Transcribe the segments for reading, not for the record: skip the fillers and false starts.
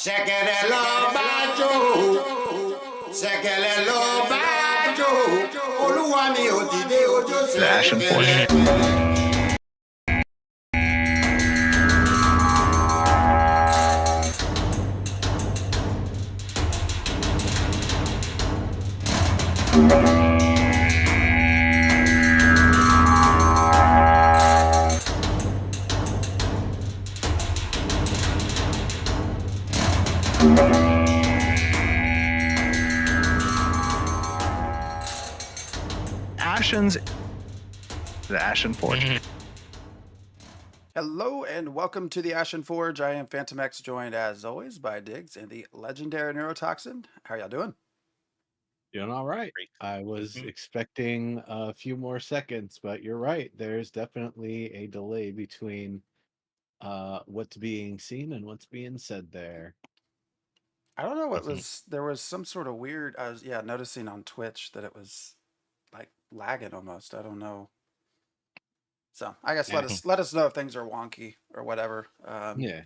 Ṣẹ̀kẹ̀rẹ̀ lọ bájò, ṣẹ̀kẹ̀rẹ̀ lọ bájò, olúwa mi ò dìde ojó The Ashen Forge. ṣẹ̀kẹ̀rẹ̀. Ashen's the Ashen Forge. Hello and welcome to the Ashen Forge. I am Phantom X, joined as always by Diggs and the legendary Neurotoxin. How y'all doing? Doing all right. I was expecting a few more seconds, but you're right. There's definitely a delay between what's being seen and what's being said there. I don't know what was. There was some sort of weird. I was noticing on Twitch that it was like lagging almost. I don't know. So I guess let us know if things are wonky or whatever. Yeah.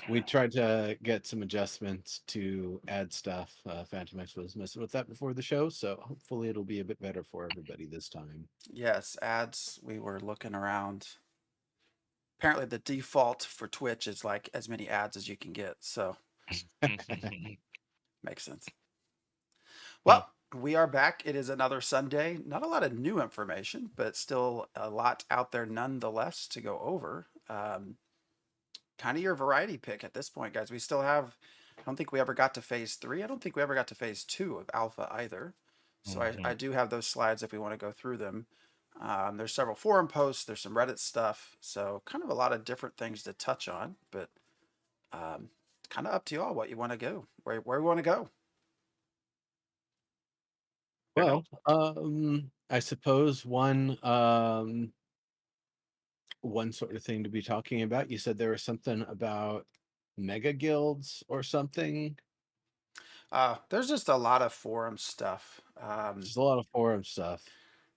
We tried to get some adjustments to add stuff. Phantom X was messing with that before the show, so hopefully it'll be a bit better for everybody this time. Yes, ads. We were looking around. Apparently, the default for Twitch is like as many ads as you can get. So makes sense. Well, we are back. It is another Sunday. Not a lot of new information, but still a lot out there nonetheless to go over. Kind of your variety pick at this point, guys. We still have, I don't think we ever got to phase 3. I don't think we ever got to phase 2 of alpha either. So I do have those slides if we want to go through them. There's several forum posts. There's some Reddit stuff. So kind of a lot of different things to touch on, but kind of up to you all what you want to go, where we want to go. Well, I suppose one sort of thing to be talking about. You said there was something about mega guilds or something. There's just a lot of forum stuff. There's a lot of forum stuff.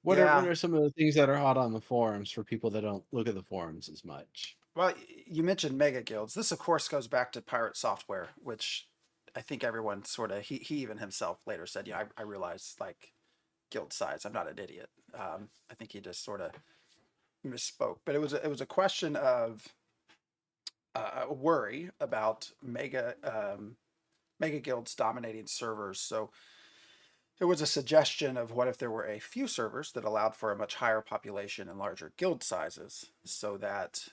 What are some of the things that are hot on the forums for people that don't look at the forums as much? Well, you mentioned mega guilds. This, of course, goes back to pirate software, which I think everyone sort of he even himself later said, "Yeah, I realized like guild size. I'm not an idiot." I think he just sort of misspoke, but it was a question of worry about mega guilds dominating servers. So it was a suggestion of what if there were a few servers that allowed for a much higher population and larger guild sizes, so that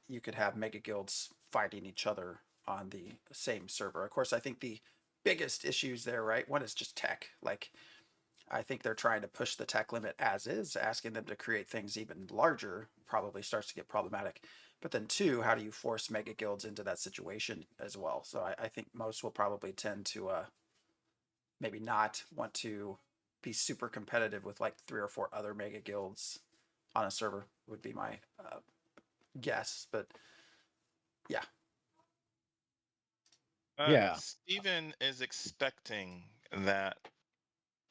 you could have mega guilds fighting each other on the same server. Of course, I think the biggest issues there, right? One is just tech. Like, I think they're trying to push the tech limit as is. Asking them to create things even larger probably starts to get problematic. But then two, how do you force mega guilds into that situation as well? So I think most will probably tend to maybe not want to be super competitive with like 3 or 4 other mega guilds on a server would be my guess. But yeah. Yeah. Steven is expecting that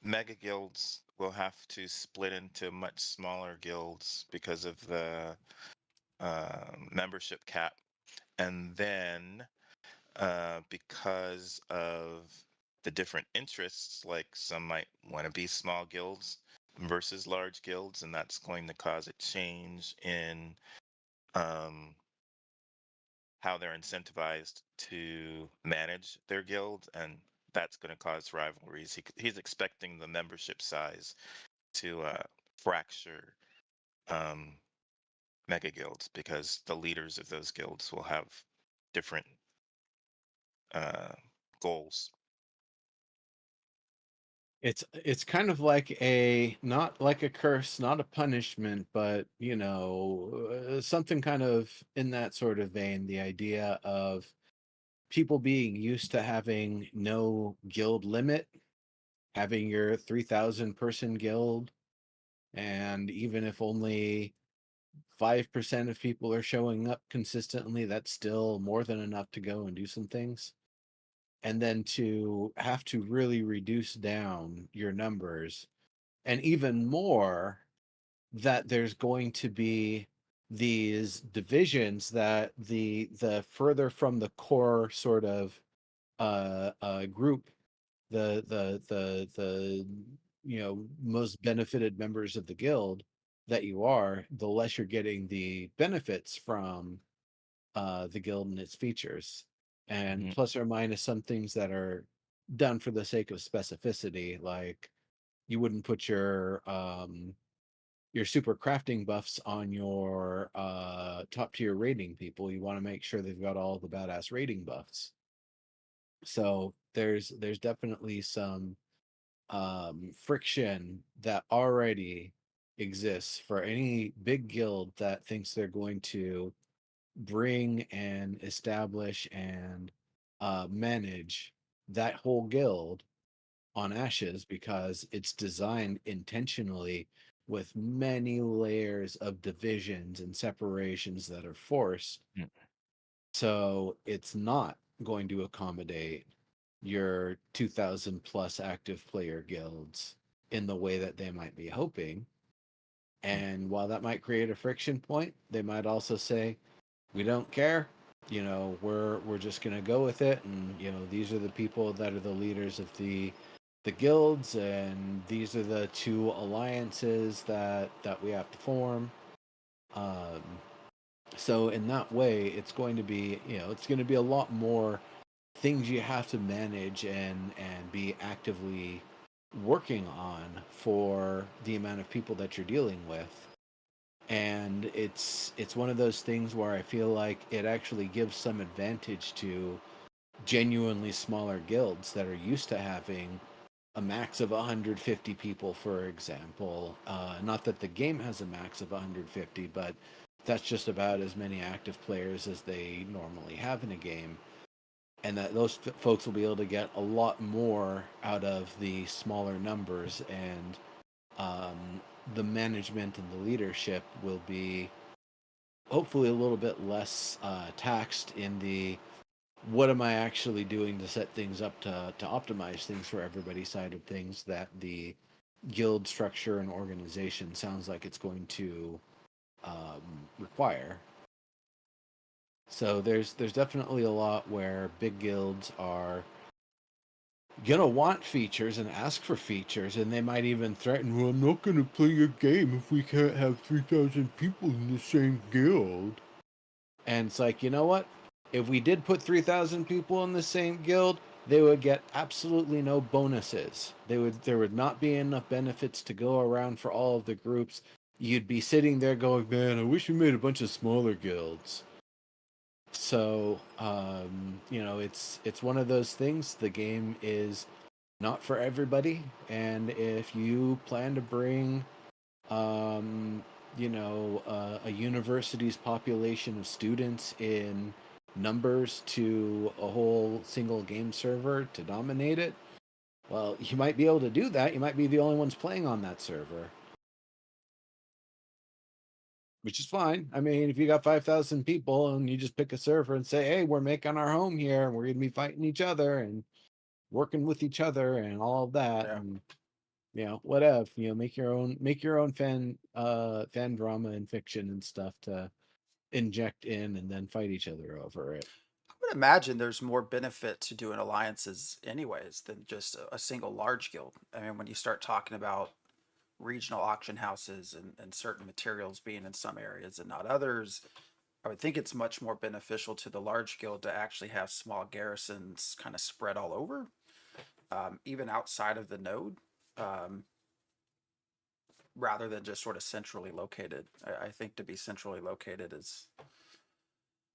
mega guilds will have to split into much smaller guilds because of the membership cap. And then because of the different interests, like some might want to be small guilds versus large guilds, and that's going to cause a change in how they're incentivized to manage their guild, and that's going to cause rivalries. He's expecting the membership size to fracture mega guilds because the leaders of those guilds will have different goals. It's kind of like not like a curse, not a punishment, but something kind of in that sort of vein. The idea of people being used to having no guild limit, having your 3,000 person guild, and even if only 5% of people are showing up consistently, that's still more than enough to go and do some things. And then to have to really reduce down your numbers, and even more that there's going to be these divisions that the further from the core sort of group, the most benefited members of the guild that you are, the less you're getting the benefits from the guild and its features, and Mhm. plus or minus some things that are done for the sake of specificity, like you wouldn't put your super crafting buffs on your top tier rating people. You want to make sure they've got all the badass rating buffs. So there's definitely some friction that already exists for any big guild that thinks they're going to bring and establish and manage that whole guild on Ashes, because it's designed intentionally with many layers of divisions and separations that are forced. Mm. So it's not going to accommodate your 2000 plus active player guilds in the way that they might be hoping. And while that might create a friction point, they might also say, we don't care. We're just gonna go with it, and these are the people that are the leaders of the guilds, and these are the two alliances that we have to form. Um, so in that way, it's going to be a lot more things you have to manage and be actively working on for the amount of people that you're dealing with. And it's one of those things where I feel like it actually gives some advantage to genuinely smaller guilds that are used to having a max of 150 people, for example. Not that the game has a max of 150, but that's just about as many active players as they normally have in a game. And that those folks will be able to get a lot more out of the smaller numbers, and the management and the leadership will be hopefully a little bit less taxed in the what am I actually doing to set things up to optimize things for everybody side of things, that the guild structure and organization sounds like it's going to require. So there's definitely a lot where big guilds are gonna want features and ask for features, and they might even threaten, well, I'm not gonna play your game if we can't have 3,000 people in the same guild. And it's like, you know what? If we did put 3,000 people in the same guild, they would get absolutely no bonuses. There would not be enough benefits to go around for all of the groups. You'd be sitting there going, man, I wish we made a bunch of smaller guilds. So, it's one of those things. The game is not for everybody, and if you plan to bring um, a university's population of students in numbers to a whole single game server to dominate it, well, you might be able to do that. You might be the only ones playing on that server, which is fine. I mean, if you got 5,000 people and you just pick a server and say, hey, we're making our home here and we're going to be fighting each other and working with each other and all of that, Yeah. and whatever, make your own fan drama and fiction and stuff to inject in and then fight each other over it. I would imagine there's more benefit to doing alliances anyways than just a single large guild. I mean, when you start talking about regional auction houses and certain materials being in some areas and not others, I would think it's much more beneficial to the large guild to actually have small garrisons kind of spread all over, even outside of the node, um, rather than just sort of centrally located. I think to be centrally located is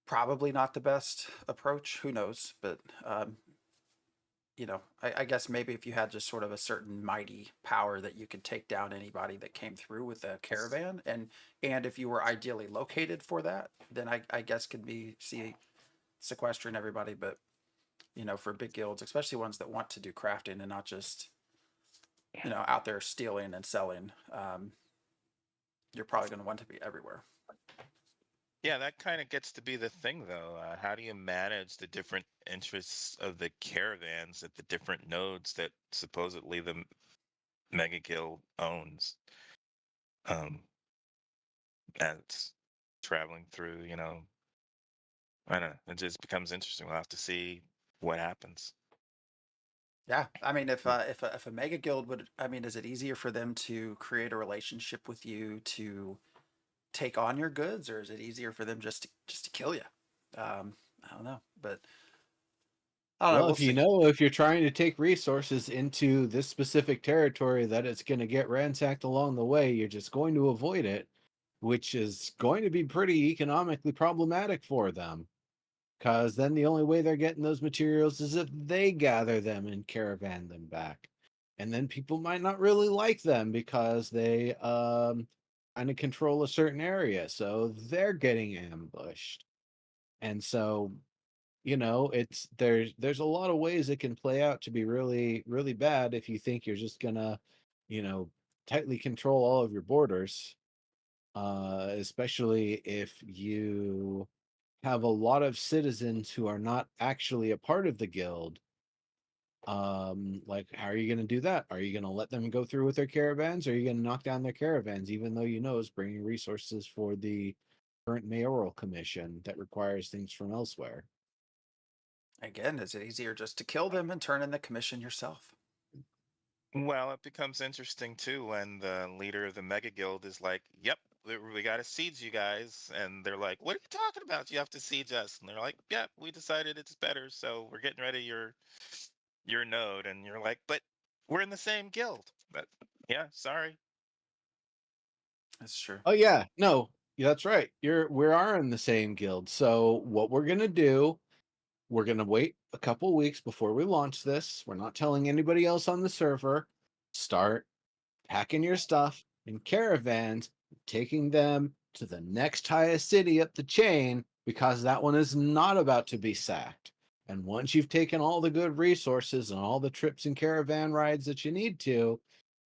probably not the best approach. Who knows? But I guess maybe if you had just sort of a certain mighty power that you could take down anybody that came through with a caravan, and if you were ideally located for that, then I guess could be see sequestering everybody. But for big guilds, especially ones that want to do crafting and not just out there stealing and selling, you're probably going to want to be everywhere. Yeah, that kind of gets to be the thing, though. How do you manage the different interests of the caravans at the different nodes that supposedly the Mega Guild owns? Um, as traveling through, I don't know. It just becomes interesting. We'll have to see what happens. Yeah, I mean, if a mega guild would, I mean, is it easier for them to create a relationship with you to take on your goods, or is it easier for them just to kill you? I don't know, but I don't know. Well, We'll if you see. know if you're trying to take resources into this specific territory that it's going to get ransacked along the way, you're just going to avoid it, which is going to be pretty economically problematic for them. Because then the only way they're getting those materials is if they gather them and caravan them back. And then people might not really like them because they kind of control a certain area. So they're getting ambushed. And so, it's there's a lot of ways it can play out to be really, really bad if you think you're just gonna, you know, tightly control all of your borders. Especially if you have a lot of citizens who are not actually a part of the guild. Like, how are you going to do that? Are you going to let them go through with their caravans, or are you going to knock down their caravans, even though it's bringing resources for the current mayoral commission that requires things from elsewhere? Again, is it easier just to kill them and turn in the commission yourself? Well, it becomes interesting too when the leader of the mega guild is like, "Yep, we got to siege you guys," and they're like, "What are you talking about? You have to siege us?" And they're like, "Yep, we decided it's better, so we're getting rid of your node." And you're like, "But we're in the same guild." But yeah, sorry. That's true. Oh yeah, no, that's right. We are in the same guild. So what we're gonna do, we're gonna wait a couple weeks before we launch this. We're not telling anybody else on the server. Start packing your stuff in caravans, taking them to the next highest city up the chain, because that one is not about to be sacked. And once you've taken all the good resources and all the trips and caravan rides that you need to,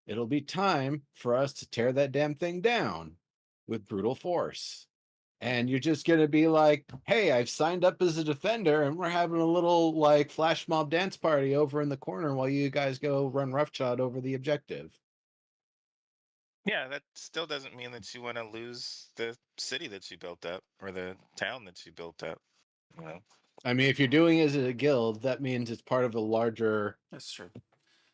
it'll be time for us to tear that damn thing down with brutal force. And you're just going to be like, hey, I've signed up as a defender, and we're having a little like flash mob dance party over in the corner while you guys go run roughshod over the objective. Yeah, that still doesn't mean that you want to lose the city that you built up or the town that you built up, you know. I mean, if you're doing it as a guild, that means it's part of a larger That's true.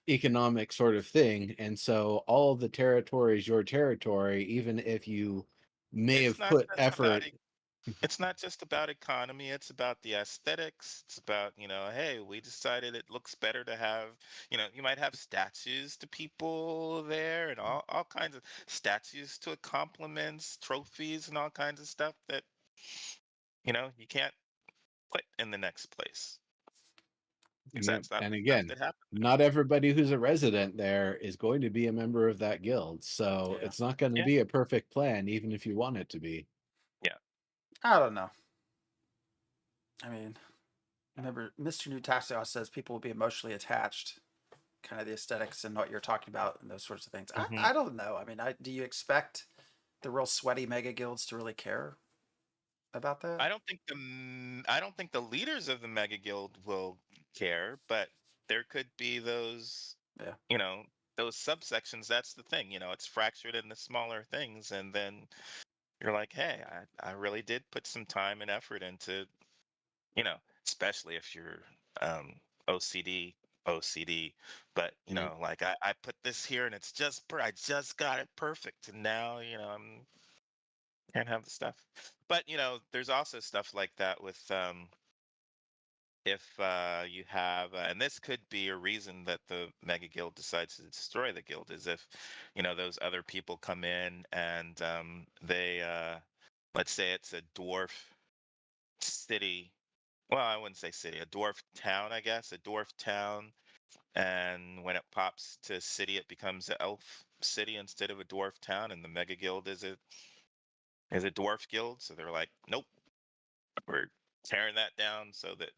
economic sort of thing. And so all of the territory is your territory, even if you may It's have not put just about effort. it's not just about economy, it's about the aesthetics. It's about, hey, we decided it looks better to have, you might have statues to people there and all kinds of statues to compliments, trophies and all kinds of stuff that, you can't put in the next place because Yep. that's not And the stuff again, that happened. not everybody who's a resident there is going to be a member of that guild. So Yeah. it's not going to Yeah. be a perfect plan, even if you want it to be. Yeah. I don't know. I mean, remember, Mr. New Taxio says people will be emotionally attached, kind of the aesthetics and what you're talking about and those sorts of things. hmm I don't know. I mean, do you expect the real sweaty mega guilds to really care about that? I don't think the leaders of the mega guild will care, but there could be those Yeah. you know those subsections. That's the thing, it's fractured into smaller things, and then you're like, hey, I really did put some time and effort into, you know especially if you're um OCD, but Yep. like I put this here and it's I just got it perfect, and now I'm can't have the stuff. But there's also stuff like that with if you have and this could be a reason that the mega guild decides to destroy the guild, is if those other people come in and they let's say it's a dwarf city. Well, I wouldn't say city, a dwarf town, I guess, a dwarf town. And when it pops to city, it becomes an elf city instead of a dwarf town, and the mega guild is a dwarf guild. So they're like, nope, we're tearing that down so that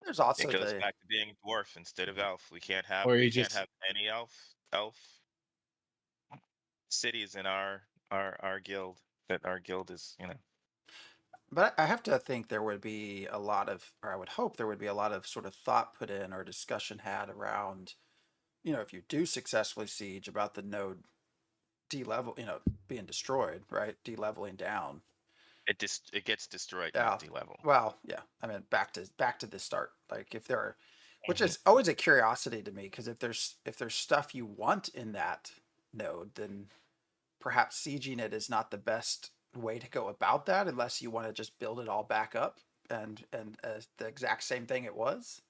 There's it also goes the back to being dwarf instead of elf. Or We you can't just have any elf cities in our guild. That our guild is, But I have to think there would be a lot of, or I would hope there would be a lot of sort of thought put in or discussion had around, if you do successfully siege about the node de-level, being destroyed, right? De-leveling down. it gets destroyed Yeah. multi-level. Well, yeah. I mean, back to the start. Like if there are, which Mhm. is always a curiosity to me, because if there's stuff you want in that node, then perhaps sieging it is not the best way to go about that, unless you want to just build it all back up and the exact same thing it was,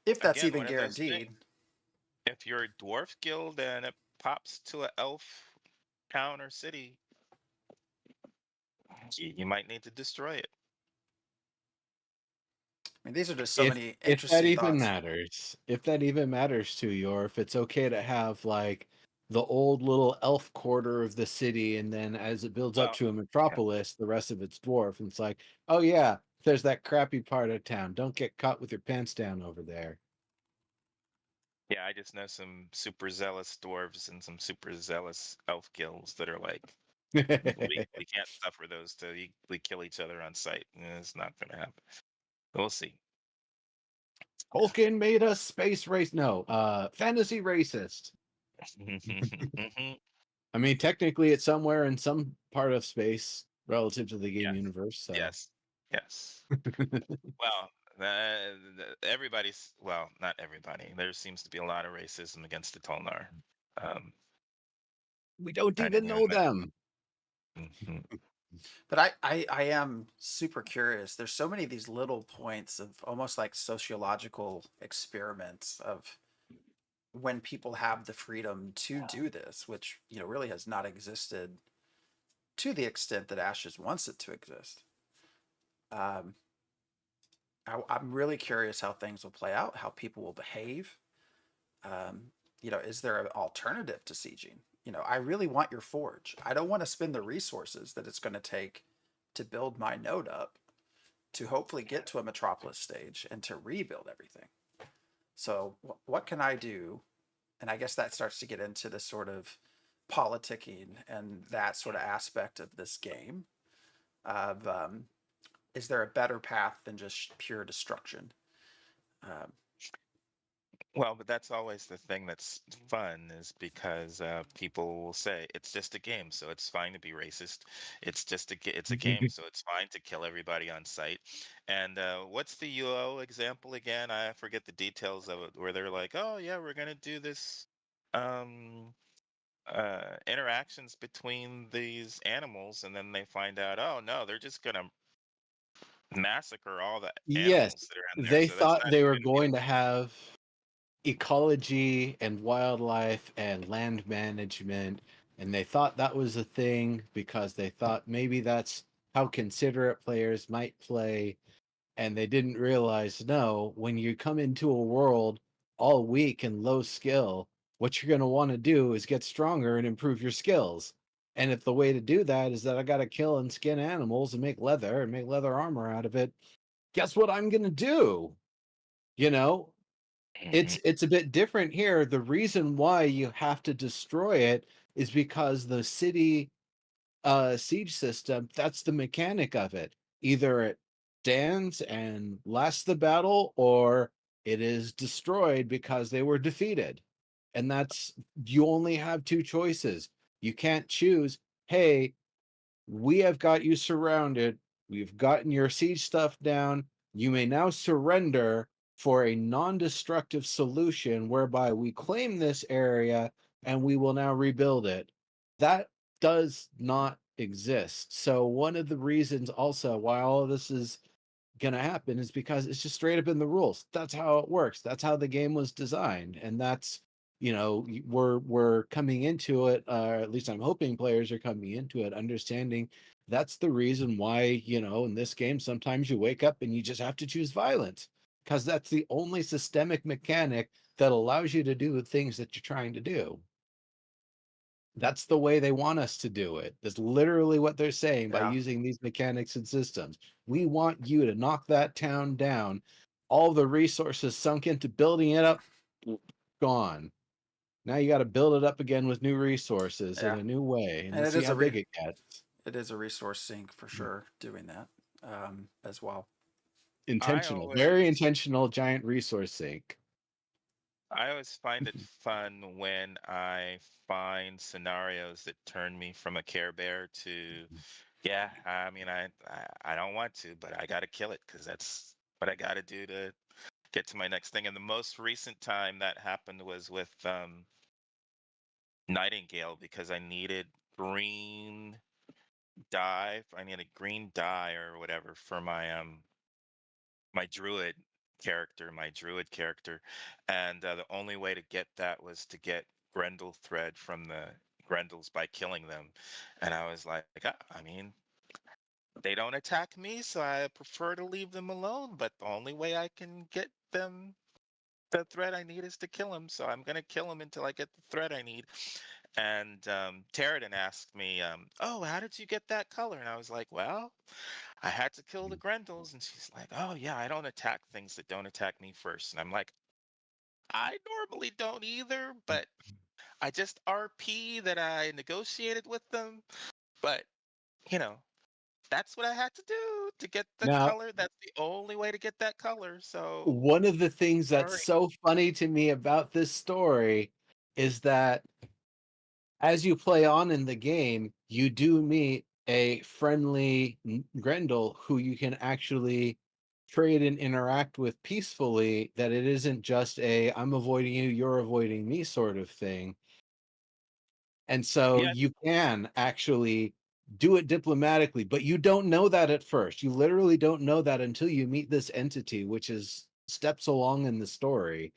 if that's Again, even one of those guaranteed. things. If you're a dwarf guild and it pops to an elf town or city, you might need to destroy it. I mean, these are just so if many if that interesting even thoughts. matters, if that even matters to you, or if it's okay to have like the old little elf quarter of the city, and then as it builds up Well, to a yeah, metropolis, the rest of it's dwarf, and it's like, oh yeah, there's that crappy part of town. Don't get caught with your pants down over there. yeah, I just know some super zealous dwarves and some super zealous elf guilds that are like, we can't suffer those to equally kill each other on sight. It's not going to happen. We'll see. Tolkien made us space race. No, fantasy racist. Mhm. I mean, technically, it's somewhere in some part of space relative to the game Yes, universe. So, yes, yes. Well, everybody's, well, not everybody. There seems to be a lot of racism against the Tolnar. Um, we don't I even didn't even know them. mention. But I am super curious. There's so many of these little points of almost like sociological experiments of when people have the freedom to do this, which really has not existed to the extent that Ashes wants it to exist. Um, I'm really curious how things will play out, how people will behave. Um, is there an alternative to sieging? I really want your forge. I don't want to spend the resources that it's going to take to build my node up to hopefully get to a metropolis stage and to rebuild everything. So, what can I do? And I guess that starts to get into the sort of politicking and that sort of aspect of this game. Of is there a better path than just pure destruction? Um, Well, but that's always the thing that's fun is because people will say it's just a game, so it's fine to be racist. It's a game, so it's fine to kill everybody on sight. And what's the UO example again? I forget the details of it, where they're like, "Oh yeah, we're gonna do this um, interactions between these animals," and then they find out, oh no, they're just gonna massacre all the Yes, animals that are in there. they So that's thought not they even were gonna be going the to have ecology and wildlife and land management, and they thought that was a thing because they thought maybe that's how considerate players might play, and they didn't realize, no, when you come into a world all weak and low skill, what you're going to want to do is get stronger and improve your skills. And if the way to do that is that I got to kill and skin animals and make leather armor out of it, guess what I'm going to do? You know, Mhm. it's a bit different here. The reason why you have to destroy it is because the city siege system, that's the mechanic of it. Either it stands and lasts the battle, or it is destroyed because they were defeated. And that's, you only have two choices. You can't choose, hey, we have got you surrounded. We've gotten your siege stuff down. You may now surrender for a non destructive solution whereby we claim this area and we will now rebuild it. That does not exist. So, one of the reasons also why all of this is going to happen is because it's just straight up in the rules. That's how it works. That's how the game was designed, and that's, we're coming into it. At least I'm hoping players are coming into it understanding that's the reason why, in this game sometimes you wake up and you just have to choose violence, because that's the only systemic mechanic that allows you to do the things that you're trying to do. That's the way they want us to do it. That's literally what they're saying by yeah, using these mechanics and systems. We want you to knock that town down. All the resources sunk into building it up, gone. Now you got to build it up again with new resources in yeah, a new way, and and then see how big it gets. it is a resource sink for sure doing that as well. I Intentional, very always intentional, giant resource sink. I always find it fun when I find scenarios that turn me from a Care Bear to Yeah, I mean, I don't want to, but I got to kill it because that's what I got to do to get to my next thing. And the most recent time that happened was with Nightingale because I needed green dye. I needed green dye or whatever for my druid character, and the only way to get that was to get Grendel thread from the Grendels by killing them. And I was like, I mean, they don't attack me, so I prefer to leave them alone. But the only way I can get them the thread I need is to kill him. So I'm gonna kill him until I get the thread I need. And Terridan asked me, "Oh, how did you get that color?" And I was like, "Well, I had to kill the Grendels." And she's like, "Oh yeah, I don't attack things that don't attack me first." And I'm like, "I normally don't either, but I just RP that I negotiated with them. But you know, that's what I had to do to get the Now, color. That's the only way to get that color. So one of the things that's sorry." so funny to me about this story is that as you play on in the game, you do meet a friendly Grendel who you can actually trade and interact with peacefully, that it isn't just a I'm avoiding you, you're avoiding me sort of thing. And so Yeah, you can actually do it diplomatically, but you don't know that at first. You literally don't know that until you meet this entity, which is steps along in the story.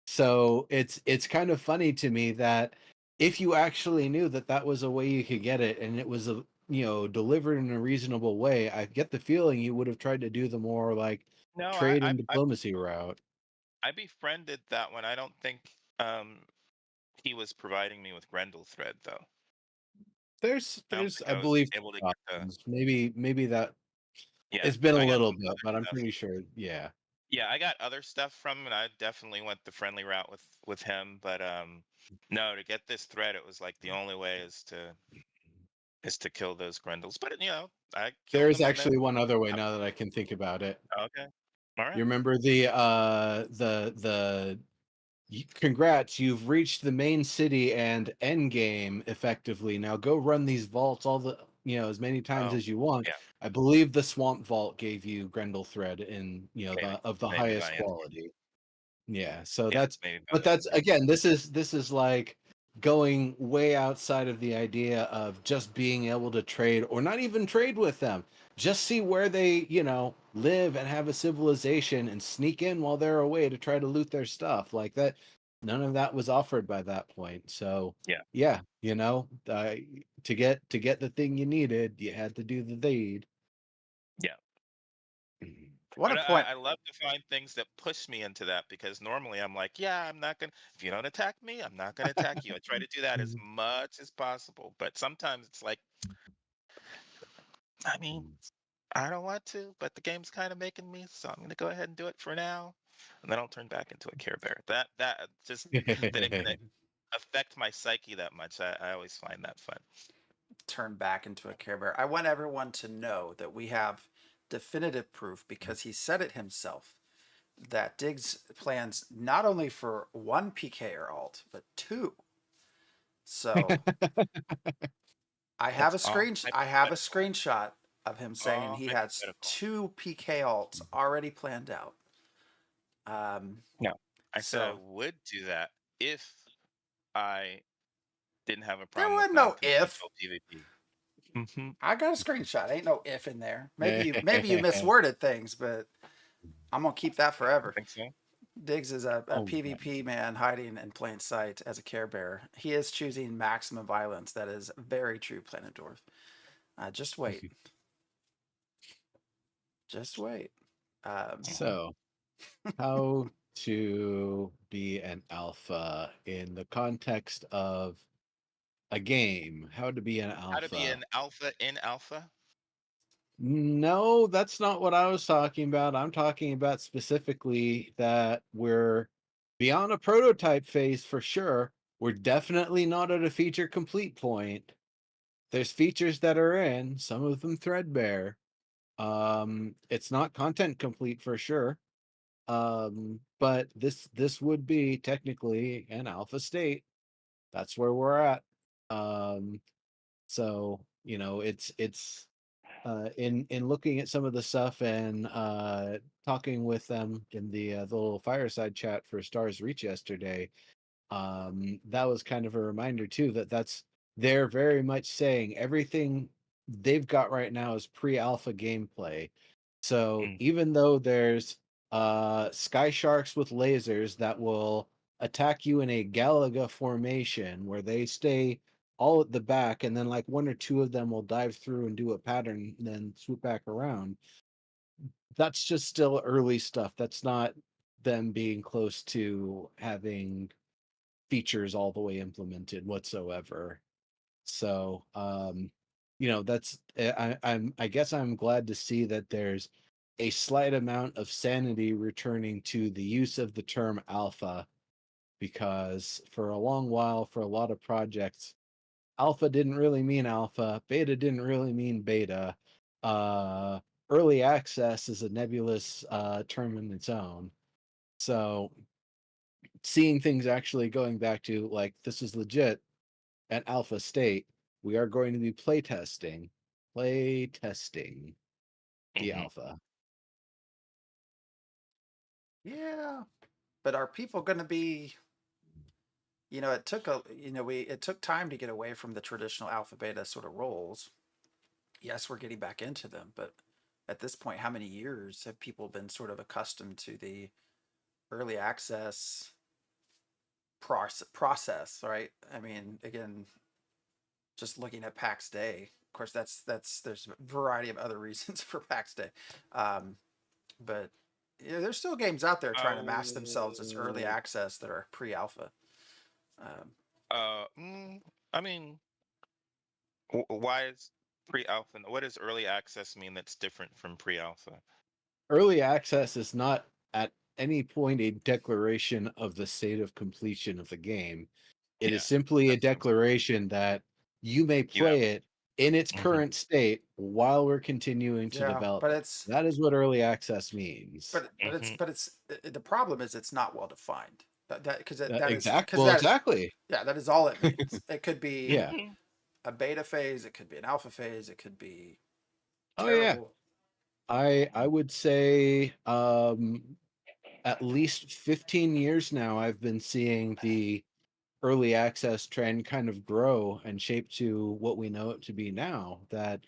So it's kind of funny to me that if you actually knew that that was a way you could get it and it was a delivered in a reasonable way, I get the feeling you would have tried to do the more like no, trade and diplomacy route. I befriended that one. I don't think he was providing me with Grendel thread though. I don't There's think I I was believe able to get the options. Maybe that yeah. it's been a I got little some bit, other but I'm stuff. pretty sure. Yeah. Yeah, I got other stuff from him, and I definitely went the friendly route with him. But no, to get this thread, it was like the only way is to kill those Grendels. But I There killed is them, and then actually one other way now that I can think about it. okay, all You right. remember congrats, you've reached the main city and end game effectively. Now go run these vaults all the as many times Oh, as you want. yeah, I believe the swamp vault gave you Grendel thread in maybe the maybe highest by end. quality. Yeah, so Yeah, that's maybe by but the end that's game. again, this is like going way outside of the idea of just being able to trade or not even trade with them. Just see where they, live and have a civilization and sneak in while they're away to try to loot their stuff. Like that, none of that was offered by that point. So, Yeah, yeah, to get the thing you needed, you had to do the deed. yeah. I want But to point. I love to find things that push me into that because normally I'm like, yeah, I'm not gonna. If you don't attack me, I'm not gonna attack you. I try to do that as much as possible. But sometimes it's like, I mean, I don't want to, but the game's kind of making me, so I'm gonna go ahead and do it for now, and then I'll turn back into a Care Bear. That just that it can affect my psyche that much. I always find that fun. Turn back into a Care Bear. I want everyone to know that we have definitive proof because he said it himself that Diggs plans not only for one PK or alt, but two. So It's all I have a hypothetical. screenshot of him saying All he has hypothetical. two PK alts already planned out. Um, No, I said I so would do that if I didn't have a there problem with wasn't no if. non-consensual PvP. Hmm. I got a screenshot. Ain't no if in there. Maybe you misworded things, but I'm gonna keep that I forever. think so. Diggs is a Oh, yeah. PvP man hiding in plain sight as a Care Bear. He is choosing maximum violence. That is very true, Planet Dwarf. Just wait. Just wait. Um, So, how to be an alpha in the context of a game? How to be an How to be alpha? an alpha in alpha? No, that's not what I was talking about. I'm talking about specifically that we're beyond a prototype phase for sure. We're definitely not at a feature complete point. There's features that are in, some of them threadbare. It's not content complete for sure. But this would be technically an alpha state. That's where we're at. Um, so it's in looking at some of the stuff and talking with them in the little fireside chat for Stars Reach yesterday, that was kind of a reminder too that they're very much saying everything they've got right now is pre-alpha gameplay. So Mm. even though there's sky sharks with lasers that will attack you in a Galaga formation where they stay all at the back and then like one or two of them will dive through and do a pattern and then swoop back around, that's just still early stuff. That's not them being close to having features all the way implemented whatsoever. So that's I guess I'm glad to see that there's a slight amount of sanity returning to the use of the term alpha, because for a long while for a lot of projects, alpha didn't really mean alpha, beta didn't really mean beta. uh Early access is a nebulous term in its own. So seeing things actually going back to like this is legit at alpha state, we are going to be playtesting the Mhm. alpha. Yeah, but are people going to be? It took it took time to get away from the traditional alpha beta sort of roles. Yes, we're getting back into them, but at this point, how many years have people been sort of accustomed to the early access process, right? I mean, again, just looking at PAX Day, of course, that's there's a variety of other reasons for PAX Day, um, but there's still games out there trying to mask themselves as early Oh, access that are pre-alpha. Um, I mean, why is pre-alpha? What does early access mean that's different from pre-alpha? Early access is not at any point a declaration of the state of completion of the game. It is Yeah, simply a that's what I'm saying. declaration that you may You have. play it in its Mhm. current state while we're continuing to yeah, but develop it. it's That is what early access means. Mhm. but it's the problem is it's not well defined. That because Well, that exactly. yeah, that is all it means. It could be Yeah. Mhm. a beta phase, it could be an alpha phase, it could be Oh yeah. terrible. I would say at least 15 years now I've been seeing the early access trend kind of grow and shape to what we know it to be now. That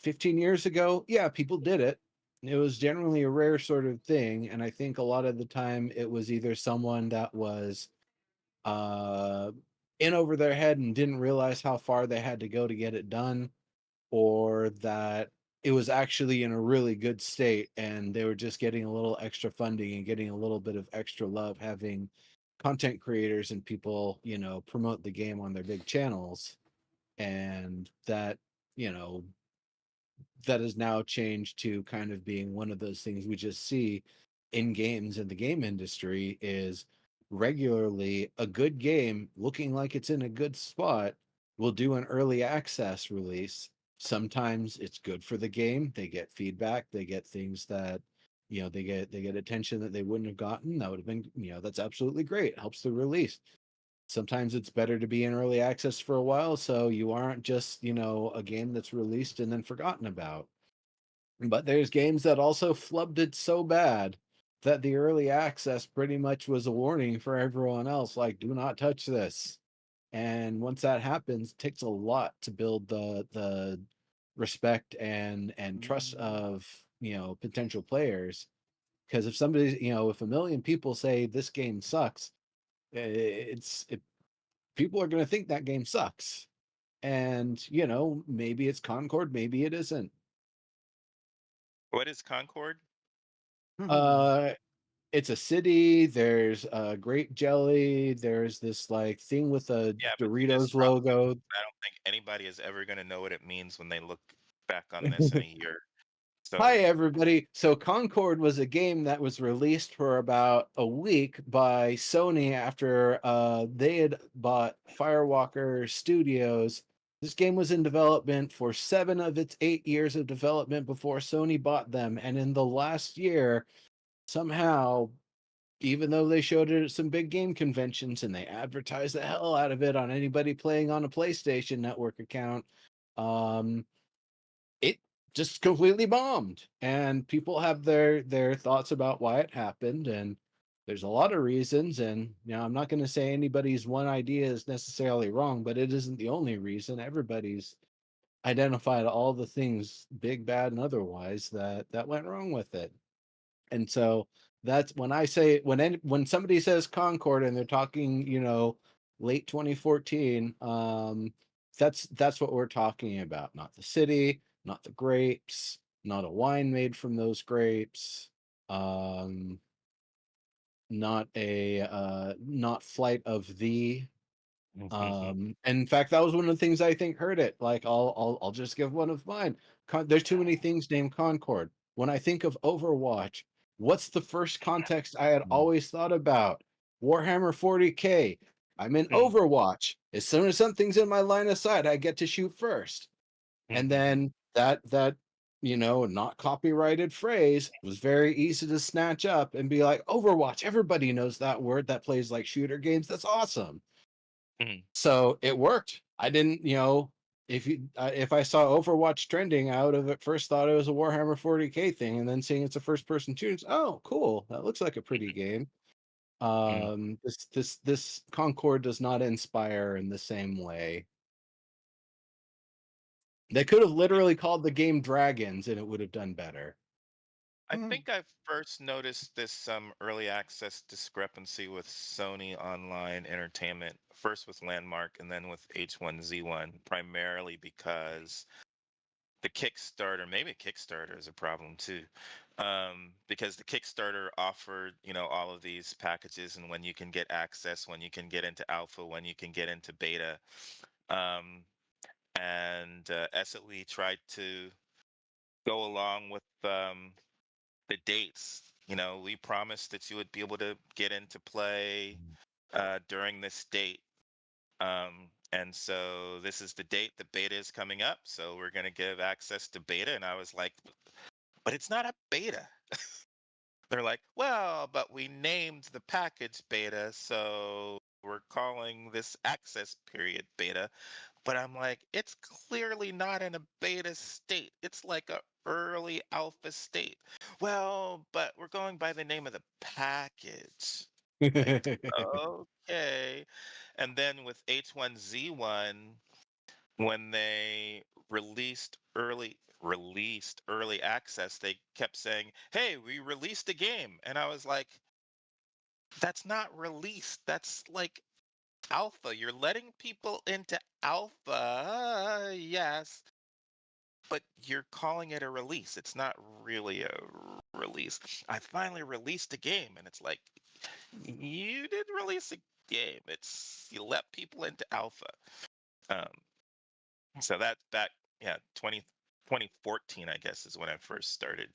15 years ago, yeah, people did it. It was generally a rare sort of thing, and I think a lot of the time it was either someone that was uh in over their head and didn't realize how far they had to go to get it done, or that it was actually in a really good state and they were just getting a little extra funding and getting a little bit of extra love having content creators and people, promote the game on their big channels. And that, you know, that has now changed to kind of being one of those things we just see in games in the game industry is regularly a good game looking like it's in a good spot will do an early access release. Sometimes it's good for the game. They get feedback, they get things that they get attention that they wouldn't have gotten. That would have been, that's absolutely great. It helps the release. Sometimes it's better to be in early access for a while so you aren't just, a game that's released and then forgotten about. But there's games that also flubbed it so bad that the early access pretty much was a warning for everyone else, like, do not touch this. And once that happens, it takes a lot to build the respect and trust Mm, of, potential players. Because if somebody, if a million people say this game sucks, people are going to think that game sucks. And, maybe it's Concord, maybe it isn't. What is Concord? mhm. Uh, it's a city. There's a grape jelly. There's this like thing with a Yeah, but see, this Doritos problem logo. is I don't think anybody is ever going to know what it means when they look back on this in a year. Hi, So, everybody. So, Concord was a game that was released for about a week by Sony after they had bought Firewalker Studios. This game was in development for 7 of its 8 years of development before Sony bought them. And in the last year, somehow, even though they showed it at some big game conventions and they advertised the hell out of it on anybody playing on a PlayStation Network account, um, it just completely bombed, and people have their thoughts about why it happened, and there's a lot of reasons. And I'm not going to say anybody's one idea is necessarily wrong, but it isn't the only reason. Everybody's identified all the things, big, bad, and otherwise, that went wrong with it. And so that's when I say, when somebody says Concord and they're talking, late 2014, that's what we're talking about. Not the city, not the grapes, not a wine made from those grapes, um, not Flight of the. And in fact, that was one of the things I think hurt it. Like, I'll just give one of mine. There's too many things named Concord. When I think of Overwatch, what's the first context I had always thought about? Warhammer 40K. I'm in Overwatch. As soon as something's in my line of sight, I get to shoot first. And then that not copyrighted phrase was very easy to snatch up and be like, Overwatch. Everybody knows that word. That plays like shooter games. That's awesome. So it worked. I didn't, if I saw Overwatch trending, I would have at first thought it was a Warhammer 40K thing, and then seeing it's a first-person shooter, oh, cool, that looks like a pretty game. This Concord does not inspire in the same way. They could have literally called the game Dragons, and it would have done better. I think I first noticed this early access discrepancy with Sony Online Entertainment, first with Landmark and then with H1Z1, primarily because the Kickstarter, maybe Kickstarter is a problem too, because the Kickstarter offered, all of these packages and when you can get access, when you can get into alpha, when you can get into beta, um, and SOE tried to go along with the dates. We promised that you would be able to get into play during this date. And so this is the date the beta is coming up. So we're going to give access to beta. And I was like, but it's not a beta. They're like, well, but we named the package beta. So we're calling this access period beta. But I'm like, it's clearly not in a beta state. It's like a early alpha state. Well, but we're going by the name of the package. Like, okay. And then with H1Z1, when they released early access, they kept saying, "Hey, we released a game." And I was like, that's not released. That's like alpha. You're letting people into alpha, yes, but you're calling it a release. It's not really a release. I finally released a game, and it's like, you didn't release a game. It's you let people into alpha. Um, so that back, yeah, 2014, I guess, is when I first started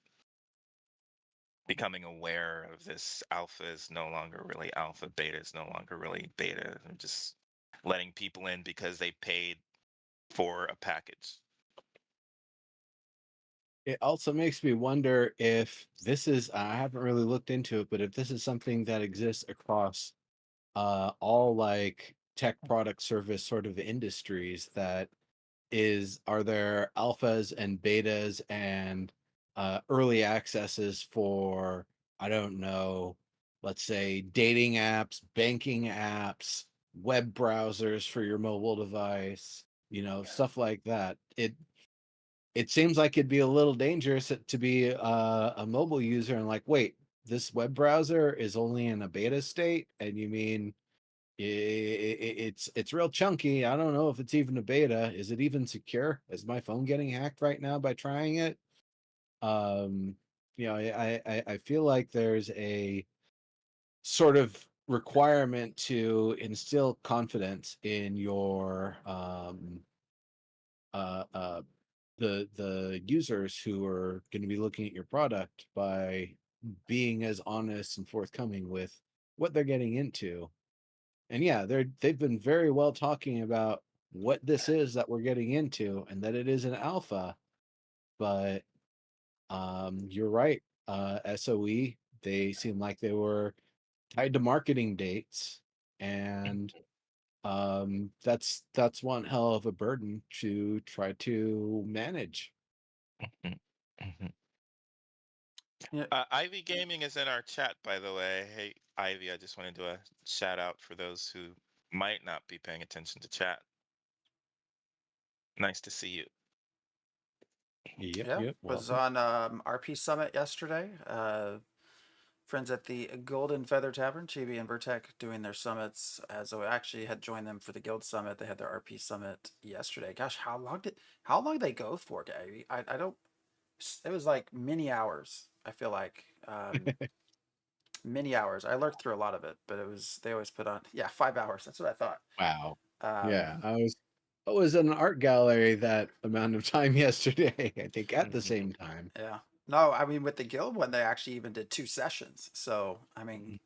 becoming aware of this. Alpha is no longer really alpha, beta is no longer really beta. They're just letting people in because they paid for a package. It also makes me wonder if this is, I haven't really looked into it, but if this is something that exists across all like tech product service sort of industries, that are there alphas and betas and early accesses for, I don't know, let's say dating apps, banking apps, web browsers for your mobile device, stuff like that. It seems like it'd be a little dangerous to be a mobile user and like, wait, this web browser is only in a beta state, and you mean it's real chunky. I don't know if it's even a beta. Is it even secure? Is my phone getting hacked right now by trying it? Um, I feel like there's a sort of requirement to instill confidence in your uh, uh, the users who are going to be looking at your product by being as honest and forthcoming with what they're getting into. And yeah, they've been very well talking about what this is that we're getting into and that it is an alpha. But you're right. SOE, they seem like they were tied to marketing dates, and that's one hell of a burden to try to manage. Mhm, mhm. Yeah. Ivy Gaming is in our chat, by the way. Hey, Ivy, I just want to do a shout out for those who might not be paying attention to chat. Nice to see you. Yep, Yeah, yep. was Welcome. on RP Summit yesterday. Friends at the Golden Feather Tavern, Chibi and Vertec, doing their summits. As I actually had joined them for the Guild Summit, they had their RP Summit yesterday. Gosh, how long did they go for, Gary? I don't. It was like many hours. I feel like many hours. I lurked through a lot of it, but they always put on 5 hours. That's what I thought. Wow. Um, Yeah, I was in an art gallery that amount of time yesterday, I think at the Mhm, same time. yeah. No, I mean with the guild one, they actually even did 2 sessions. So I mean,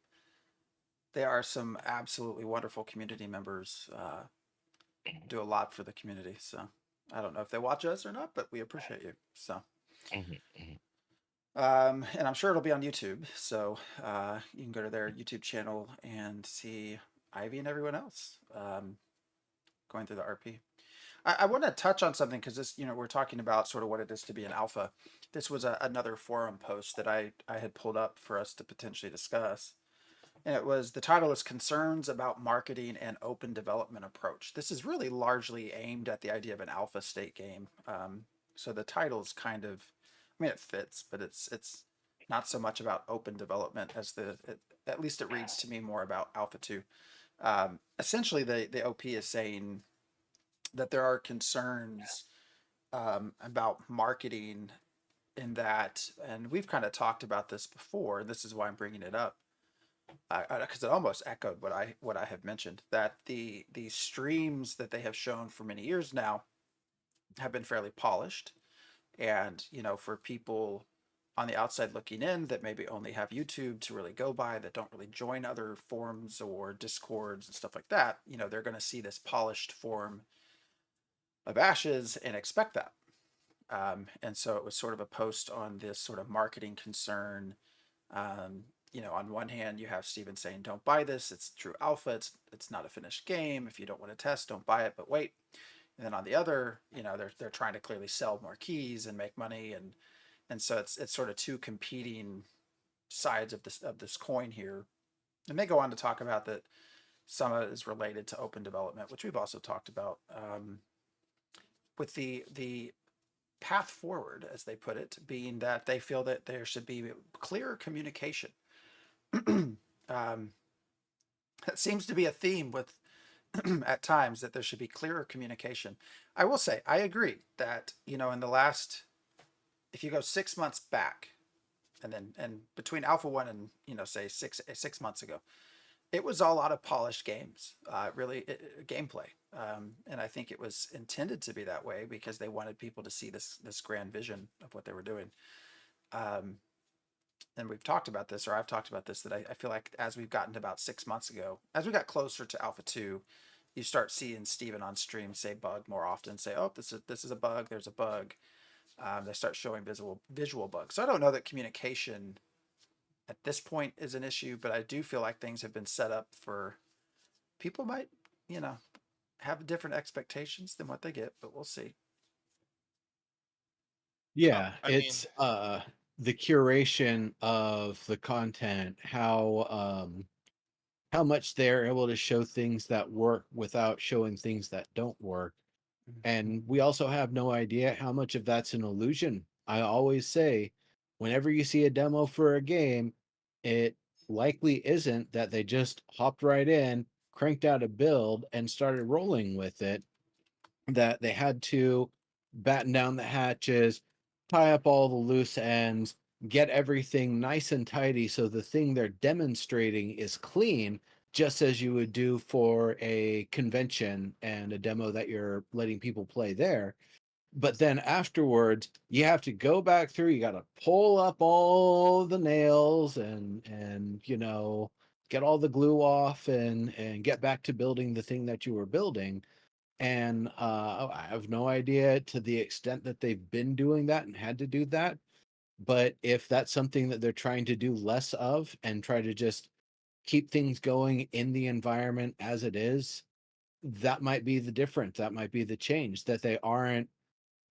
there are some absolutely wonderful community members. Do a lot for the community. So I don't know if they watch us or not, but we appreciate you. So mhm, mhm. and I'm sure it'll be on YouTube. So you can go to their YouTube channel and see Ivy and everyone else going through the RP. I want to touch on something because this, we're talking about sort of what it is to be an alpha. This was another forum post that I had pulled up for us to potentially discuss. And it was the title is Concerns about Marketing and Open Development Approach. This is really largely aimed at the idea of an alpha state game. So the title is kind of, I mean, it fits, but it's not so much about open development as at least it reads to me more about Alpha 2. Essentially, the OP is saying that there are concerns about marketing in that, and we've kind of talked about this before. And this is why I'm bringing it up because it almost echoed what I have mentioned, that the streams that they have shown for many years now have been fairly polished, and for people on the outside looking in that maybe only have YouTube to really go by, that don't really join other forums or discords and stuff like that, they're going to see this polished form of Ashes and expect that. And so it was sort of a post on this sort of marketing concern. On one hand, you have Steven saying, "Don't buy this. It's true alpha. It's not a finished game. If you don't want to test, don't buy it. But wait." And then on the other, they're trying to clearly sell more keys and make money, and so it's sort of two competing sides of this coin here. And they go on to talk about that some of it is related to open development, which we've also talked about, with the path forward, as they put it, being that they feel that there should be clearer communication. um, that seems to be a theme with at times, that there should be clearer communication. I will say I agree that in the last, if you go 6 months back, and between Alpha One and say 6 months ago, it was all out of polished games, really gameplay, and I think it was intended to be that way because they wanted people to see this grand vision of what they were doing. Um, and we've talked about this, or I've talked about this, that I feel like as we've gotten to about 6 months ago, as we got closer to Alpha 2, you start seeing Steven on stream say bug more often, say, "Oh, this is a bug. There's a bug." They start showing visual bugs. So I don't know that communication at this point is an issue, but I do feel like things have been set up for people might, you know, have different expectations than what they get, but we'll see. Well, Yeah, I mean, it's the curation of the content, how much they're able to show things that work without showing things that don't work. And we also have no idea how much of that's an illusion. I always say, whenever you see a demo for a game, it likely isn't that they just hopped right in, cranked out a build, and started rolling with it, that they had to batten down the hatches, tie up all the loose ends, get everything nice and tidy so the thing they're demonstrating is clean, just as you would do for a convention and a demo that you're letting people play there. But then afterwards, you have to go back through, you got to pull up all the nails and get all the glue off and get back to building the thing that you were building. And I have no idea to the extent that they've been doing that and had to do that. But if that's something that they're trying to do less of and try to just keep things going in the environment as it is, that might be the difference. That might be the change, that they aren't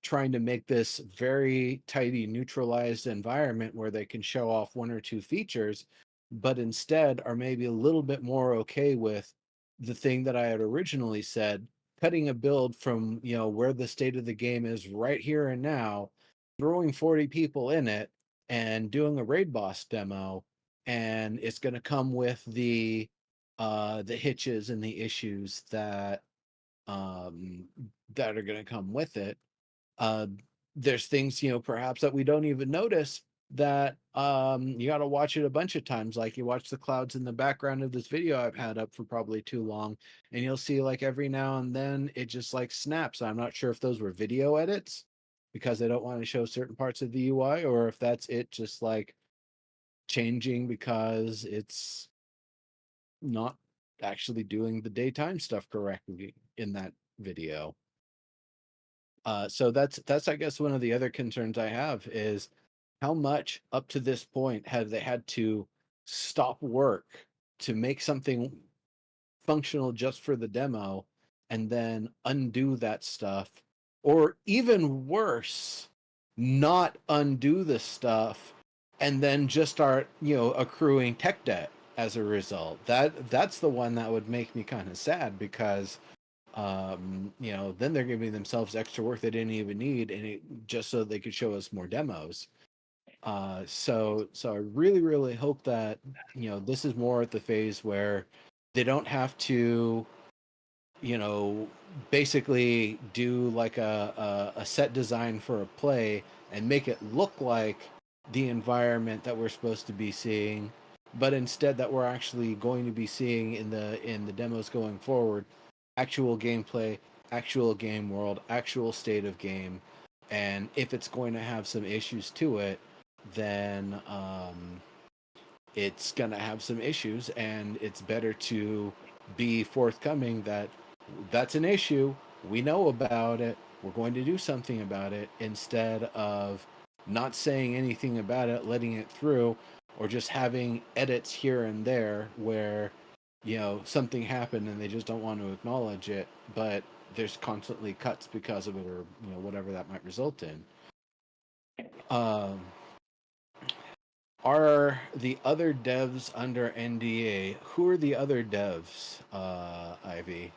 trying to make this very tidy, neutralized environment where they can show off one or two features, but instead are maybe a little bit more okay with the thing that I had originally said, cutting a build from, you know, where the state of the game is right here and now, throwing 40 people in it and doing a raid boss demo, and it's going to come with the hitches and the issues um that are going to come with it. uh there's things, you know, perhaps that we don't even notice, that you got to watch it a bunch of times, like you watch the clouds in the background of this video I've had up for probably too long, and you'll see like every now and then it just like snaps. I'm not sure if those were video edits because they don't want to show certain parts of the UI, or if that's it just like changing because it's not actually doing the daytime stuff correctly in that video. So that's I guess one of the other concerns I have is how much up to this point have they had to stop work to make something functional just for the demo and then undo that stuff, or even worse, not undo the stuff and then just start, you know, accruing tech debt as a result. That's the one that would make me kind of sad, because you know, then they're giving themselves extra work they didn't even need, and just so they could show us more demos. So I really hope that, you know, this is more at the phase where they don't have to, you know, basically do like a set design for a play and make it look like the environment that we're supposed to be seeing, but instead that we're actually going to be seeing in the demos going forward actual gameplay, actual game world, actual state of game. And if it's going to have some issues to it, then it's going to have some issues, and it's better to be forthcoming that that's an issue, we know about it, we're going to do something about it, instead of not saying anything about it, letting it through, or just having edits here and there where, you know, something happened and they just don't want to acknowledge it, but there's constantly cuts because of it, or, you know, whatever that might result in. um are the other devs under NDA? Who are the other devs, Ivy?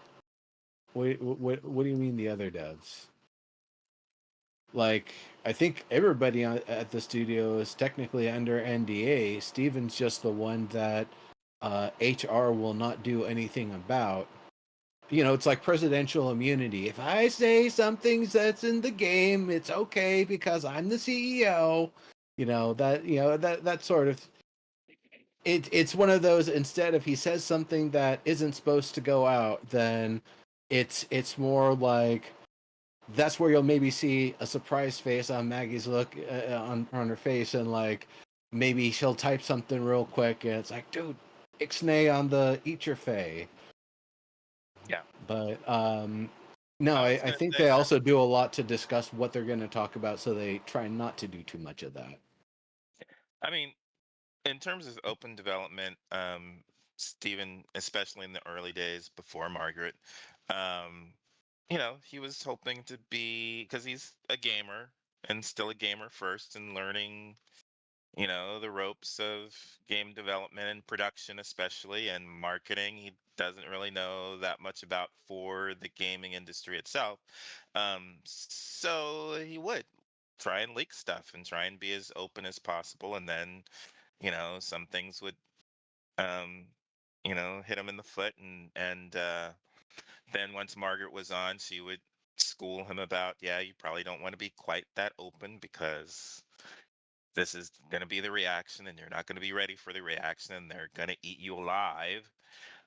What do you mean the other devs? Like, I think everybody at the studio is technically under NDA. Steven's just the one that HR will not do anything about. You know, it's like presidential immunity. If I say something that's in the game, it's okay because I'm the CEO. You know, that sort of, it's one of those, instead if he says something that isn't supposed to go out, then it's more like, that's where you'll maybe see a surprised face on Maggie's look, on her face, and like maybe she'll type something real quick and it's like, dude, ixnay on the eat your fay. Yeah. But no, I was I gonna think say they that. also do a lot to discuss what they're going to talk about, so they try not to do too much of that. I mean, in terms of open development, Stephen, especially in the early days before Margaret, um, you know, he was hoping to be, because he's a gamer and still a gamer first, and learning, you know, the ropes of game development and production, especially, and marketing. He doesn't really know that much about for the gaming industry itself. So he would try and leak stuff and try and be as open as possible. And then, you know, some things would, um, you know, hit him in the foot. And then once Margaret was on, she would school him about, yeah, you probably don't want to be quite that open, because this is going to be the reaction and you're not going to be ready for the reaction and they're going to eat you alive.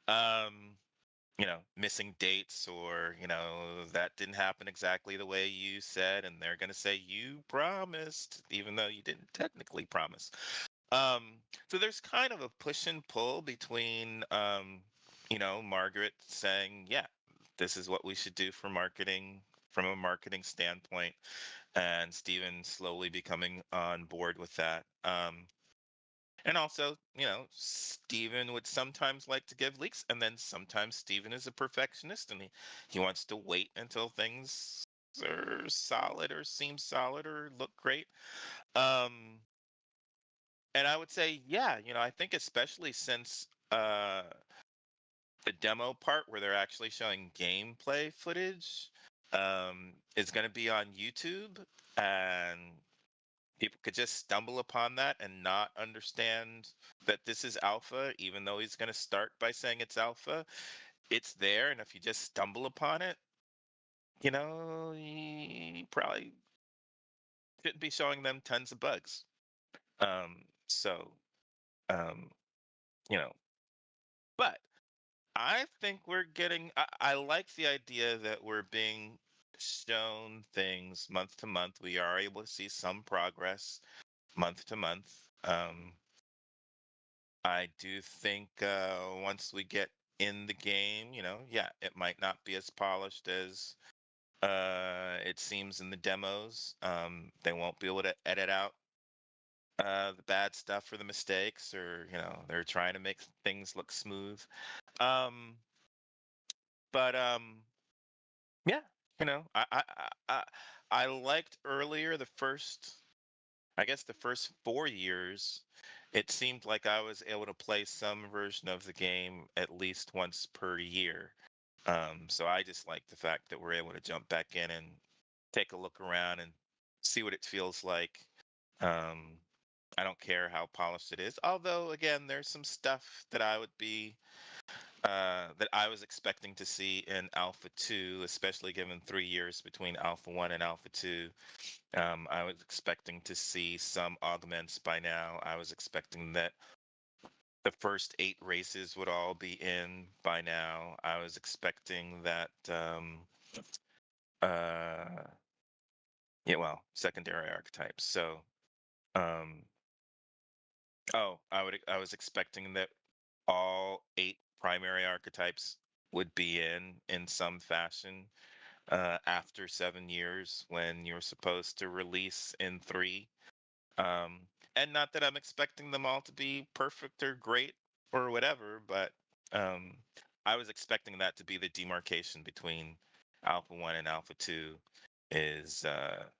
um you know, missing dates, or, you know, that didn't happen exactly the way you said, and they're going to say you promised even though you didn't technically promise. um so there's kind of a push and pull between, you know, Margaret saying, yeah, this is what we should do for marketing from a marketing standpoint, and Steven slowly becoming on board with that. And also, you know, Steven would sometimes like to give leaks, and then sometimes Steven is a perfectionist and he wants to wait until things are solid or seem solid or look great. Um, and I would say, yeah, I think especially since the demo part where they're actually showing gameplay footage is going to be on YouTube, and people could just stumble upon that and not understand that this is alpha, even though he's going to start by saying it's alpha. It's there, and if you just stumble upon it, you probably shouldn't be showing them tons of bugs. So, um, you know, but I think we're getting. I like the idea that we're being shown things month to month. We are able to see some progress month to month. I do think once we get in the game, yeah, it might not be as polished as it seems in the demos. They won't be able to edit out the bad stuff or the mistakes, or they're trying to make things look smooth. Um, but yeah, I liked earlier the first, I guess the first 4 years. It seemed like I was able to play some version of the game at least once per year. So I just like the fact that we're able to jump back in and take a look around and see what it feels like. Um, I don't care how polished it is. Although, again, there's some stuff that I was expecting to see in Alpha 2, especially given 3 years between Alpha 1 and Alpha 2. I was expecting to see some augments by now. I was expecting that the first 8 races would all be in by now. I was expecting that, uh, yeah, well, secondary archetypes. So, um, I was expecting that all 8 primary archetypes would be in some fashion after 7 years when you're supposed to release in 3. Um, and not that I'm expecting them all to be perfect or great or whatever, but um, I was expecting that to be the demarcation between Alpha 1 and Alpha 2 is that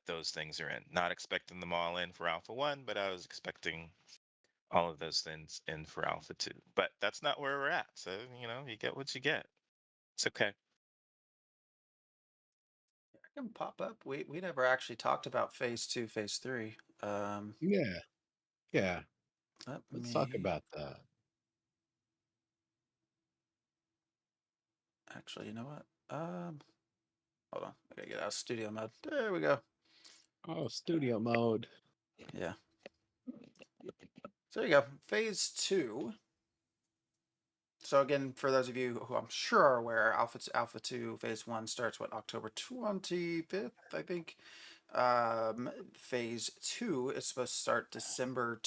those things are in. Not expecting them all in for Alpha 1, but I was expecting all of those things in for Alpha 2. But that's not where we're at. So, you get what you get. It's okay. I can pop up. We never actually talked about phase 2, phase 3. Yeah, yeah. Let Let's talk me about that. actually, you know what? Hold on. I gotta get out of studio mode. There we go. Oh, studio mode. Yeah. So there you go. Phase 2. So again, for those of you who I'm sure are aware, Alpha 2 phase 1 starts October 25th, I think. Phase 2 is supposed to start December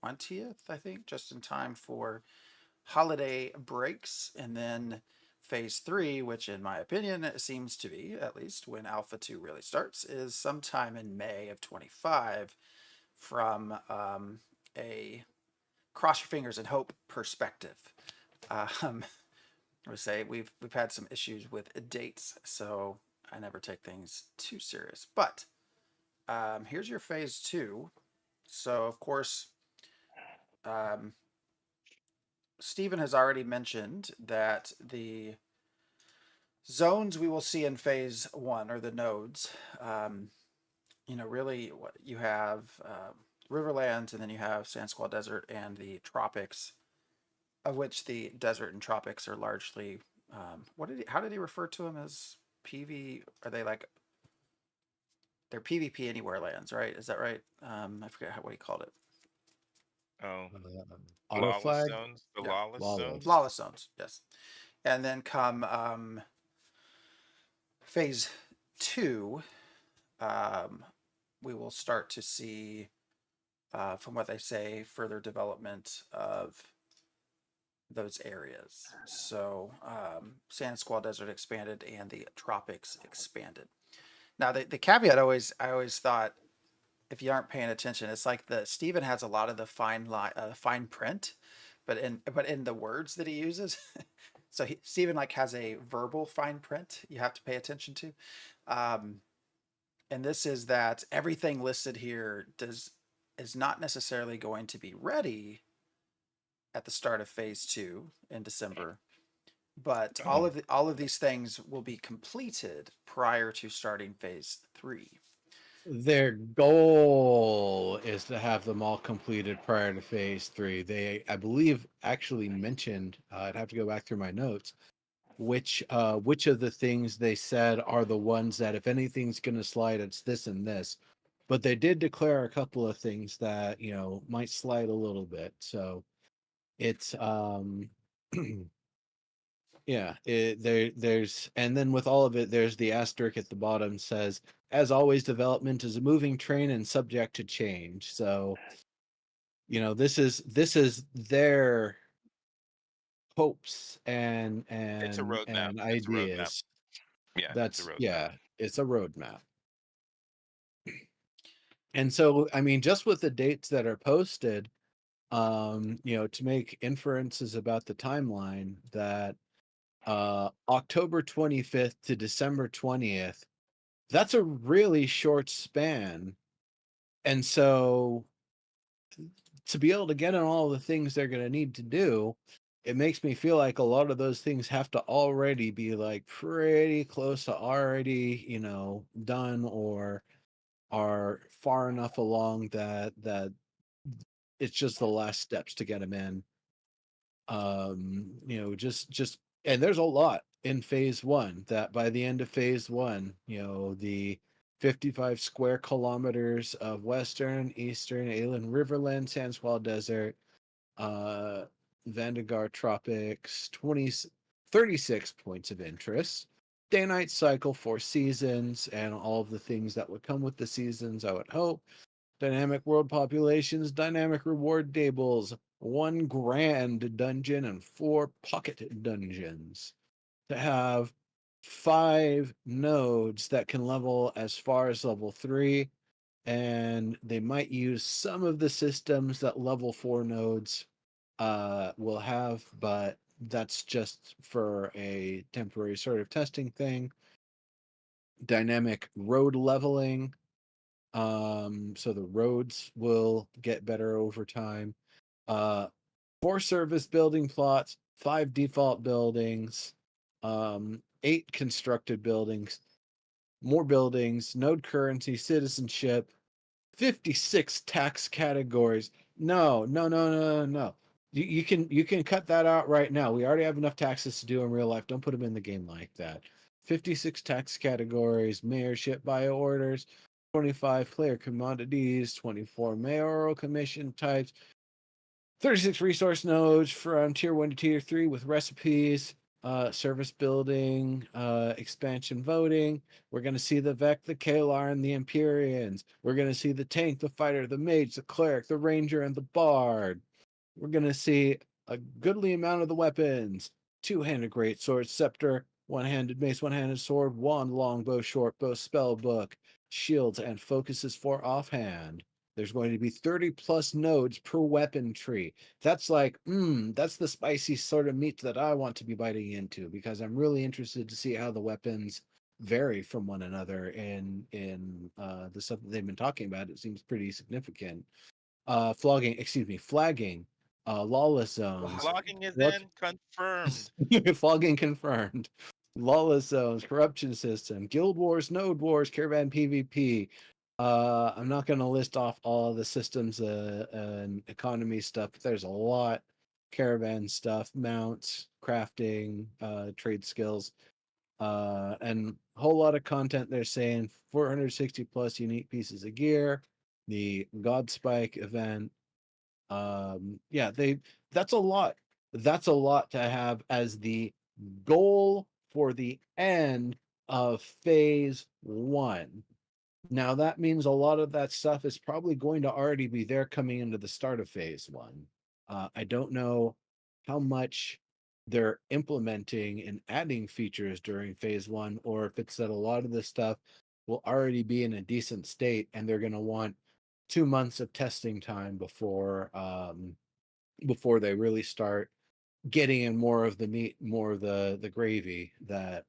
20th, I think, just in time for holiday breaks. And then phase 3, which in my opinion it seems to be at least when Alpha 2 really starts, is sometime in May of 25 from a cross your fingers and hope perspective. Um, I would say we've had some issues with dates, so I never take things too serious. But here's your phase 2. So of course, um, Stephen has already mentioned that the zones we will see in phase 1 are the nodes. Really, what you have Riverlands, and then you have Sand Squall Desert and the tropics, of which the desert and tropics are largely. How did he refer to them as PV? Are they like they're PvP anywhere lands, right? Is that right? I forget what he called it. Oh, Auto lawless flag. zones, the Yeah, lawless Lawless. zones. lawless zones. Yes, and then come phase 2. Um, we will start to see, from what they say, further development of those areas. So Sand Squall Desert expanded and the tropics expanded. Now the caveat I always thought, if you aren't paying attention, it's like the Stephen has a lot of the fine print, but in the words that he uses. So Stephen like has a verbal fine print you have to pay attention to. Um, and this is that everything listed here is not necessarily going to be ready at the start of phase 2 in December, but Oh. all of these things will be completed prior to starting phase 3. Their goal is to have them all completed prior to phase 3. They, I believe, actually mentioned. I'd have to go back through my notes. Which of the things they said are the ones that if anything's going to slide, it's this and this. But they did declare a couple of things that might slide a little bit. So it's yeah, there's, and then with all of it, there's the asterisk at the bottom says, as always, development is a moving train and subject to change. So, this is their hopes and It's a and roadmap. and It's a roadmap. ideas. Yeah, it's a That's roadmap. yeah, it's a roadmap. And so, I mean, just with the dates that are posted, to make inferences about the timeline that October 25th to December 20th, that's a really short span. And so to be able to get on all the things they're going to need to do, it makes me feel like a lot of those things have to already be like pretty close to already, done, or are far enough along that it's just the last steps to get them in. Just and there's a lot in phase 1 that by the end of phase 1, the 55 square kilometers of western, eastern, Alan Riverland, Sandswell Desert, uh, Vandegar Tropics, 36 points of interest, day-night cycle, 4 seasons, and all of the things that would come with the seasons, I would hope. Dynamic world populations, dynamic reward tables, 1 grand dungeon, and 4 pocket dungeons. To have 5 nodes that can level as far as level 3, and they might use some of the systems that level 4 nodes will have, but that's just for a temporary sort of testing thing. Dynamic road leveling, so the roads will get better over time. 4 service building plots, 5 default buildings, 8 constructed buildings, more buildings, node currency, citizenship, 56 tax categories. No, no, no, no, no, no. You can cut that out right now. We already have enough taxes to do in real life. Don't put them in the game like that. 56 tax categories, mayorship by orders, 25 player commodities, 24 mayoral commission types, 36 resource nodes from tier 1 to tier 3 with recipes, service building, expansion voting. We're going to see the Vec, the Kalar, and the Empyreans. We're going to see the tank, the fighter, the mage, the cleric, the ranger, and the bard. We're going to see a goodly amount of the weapons: 2-handed greatsword, scepter, 1-handed mace, 1-handed sword, wand, longbow, shortbow, spell book, shields, and focuses for offhand. There's going to be 30 plus nodes per weapon tree. That's like, that's the spicy sort of meat that I want to be biting into, because I'm really interested to see how the weapons vary from one another in the stuff that they've been talking about. It seems pretty significant. Flagging, lawless zones, Logging is corrupt- in confirmed. flogging confirmed, lawless zones, corruption system, guild wars, node wars, caravan PvP. I'm not going to list off all the systems and economy stuff, but there's a lot. Caravan stuff, mounts, crafting, trade skills, and a whole lot of content. They're saying 460 plus unique pieces of gear, the God Spike event. Yeah, that's a lot. That's a lot to have as the goal for the end of phase 1. Now that means a lot of that stuff is probably going to already be there coming into the start of phase 1. I don't know how much they're implementing and adding features during phase 1, or if it's that a lot of this stuff will already be in a decent state and they're going to want 2 months of testing time before they really start getting in more of the meat, more of the gravy that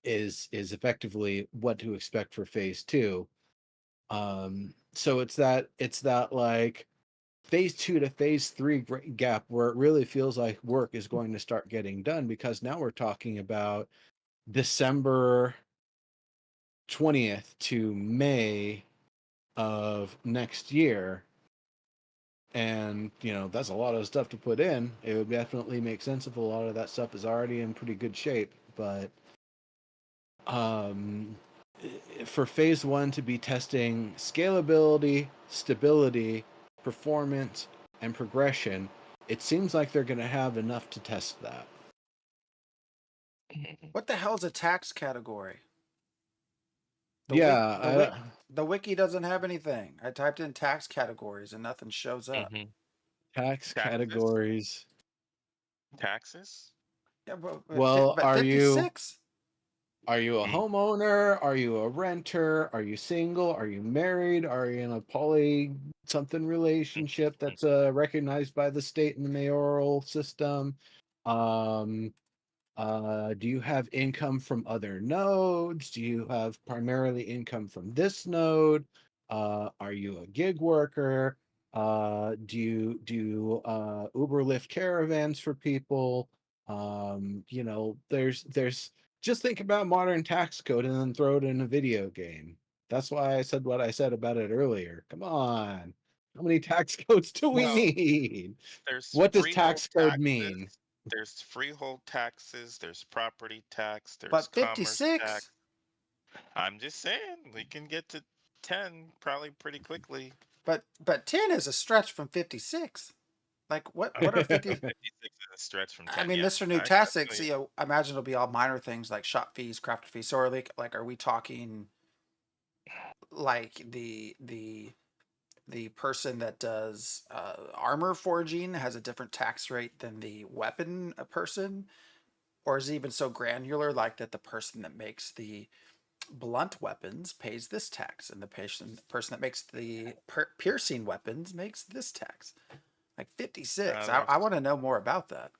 is effectively what to expect for phase two. So it's that like phase two to phase three gap where it really feels like work is going to start getting done, because now we're talking about December 20th to May of next year. And that's a lot of stuff to put in. It would definitely make sense if a lot of that stuff is already in pretty good shape, but um for phase one to be testing scalability, stability, performance, and progression, it seems like they're going to have enough to test that. What the hell's a tax category? The Yeah, wiki, the wiki doesn't have anything. I typed in tax categories and nothing shows up. Mm-hmm. tax Taxes? categories. Taxes? Yeah, Well, but are you 56? a Mm. homeowner? Are you a renter? Are you single? Are you married? Are you in a poly something relationship that's recognized by the state and the mayoral system? Um, do you have income from other nodes? Do you have primarily income from this node? Are you a gig worker? Do you Uber Lyft caravans for people? There's just think about modern tax code and then throw it in a video game. That's why I said what I said about it earlier. Come on. How many tax codes do we Well, need? there's What does freehold tax code mean? taxes, there's freehold taxes, there's property tax, there's But commerce tax. 56? I'm just saying, we can get to 10 probably pretty quickly. But 10 is a stretch from 56. Like what are 50? 56 is a stretch from I 10. mean, Yeah, Mr. I feel Newtastic, you. I imagine it'll be all minor things like shop fees, craft fees. So are we talking like the person that does armor forging has a different tax rate than the weapon person, or is it even so granular like that the person that makes the blunt weapons pays this tax and the person that makes the piercing weapons makes this tax? Like 56. I There's want to know more about that.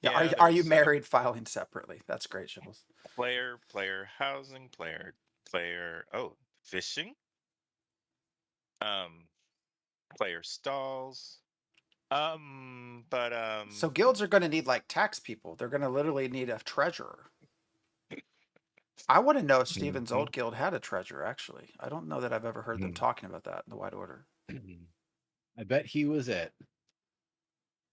Yeah, yeah, are you there's married filing separately? That's great, Shibbles. player housing, player fishing, um player stalls. But So guilds are going to need like tax people. They're going to literally need a treasurer. I want to know if Steven's Mhm. old guild had a treasurer, actually. I don't know that I've ever heard them Mhm. talking about that in the White Order. I bet he was it.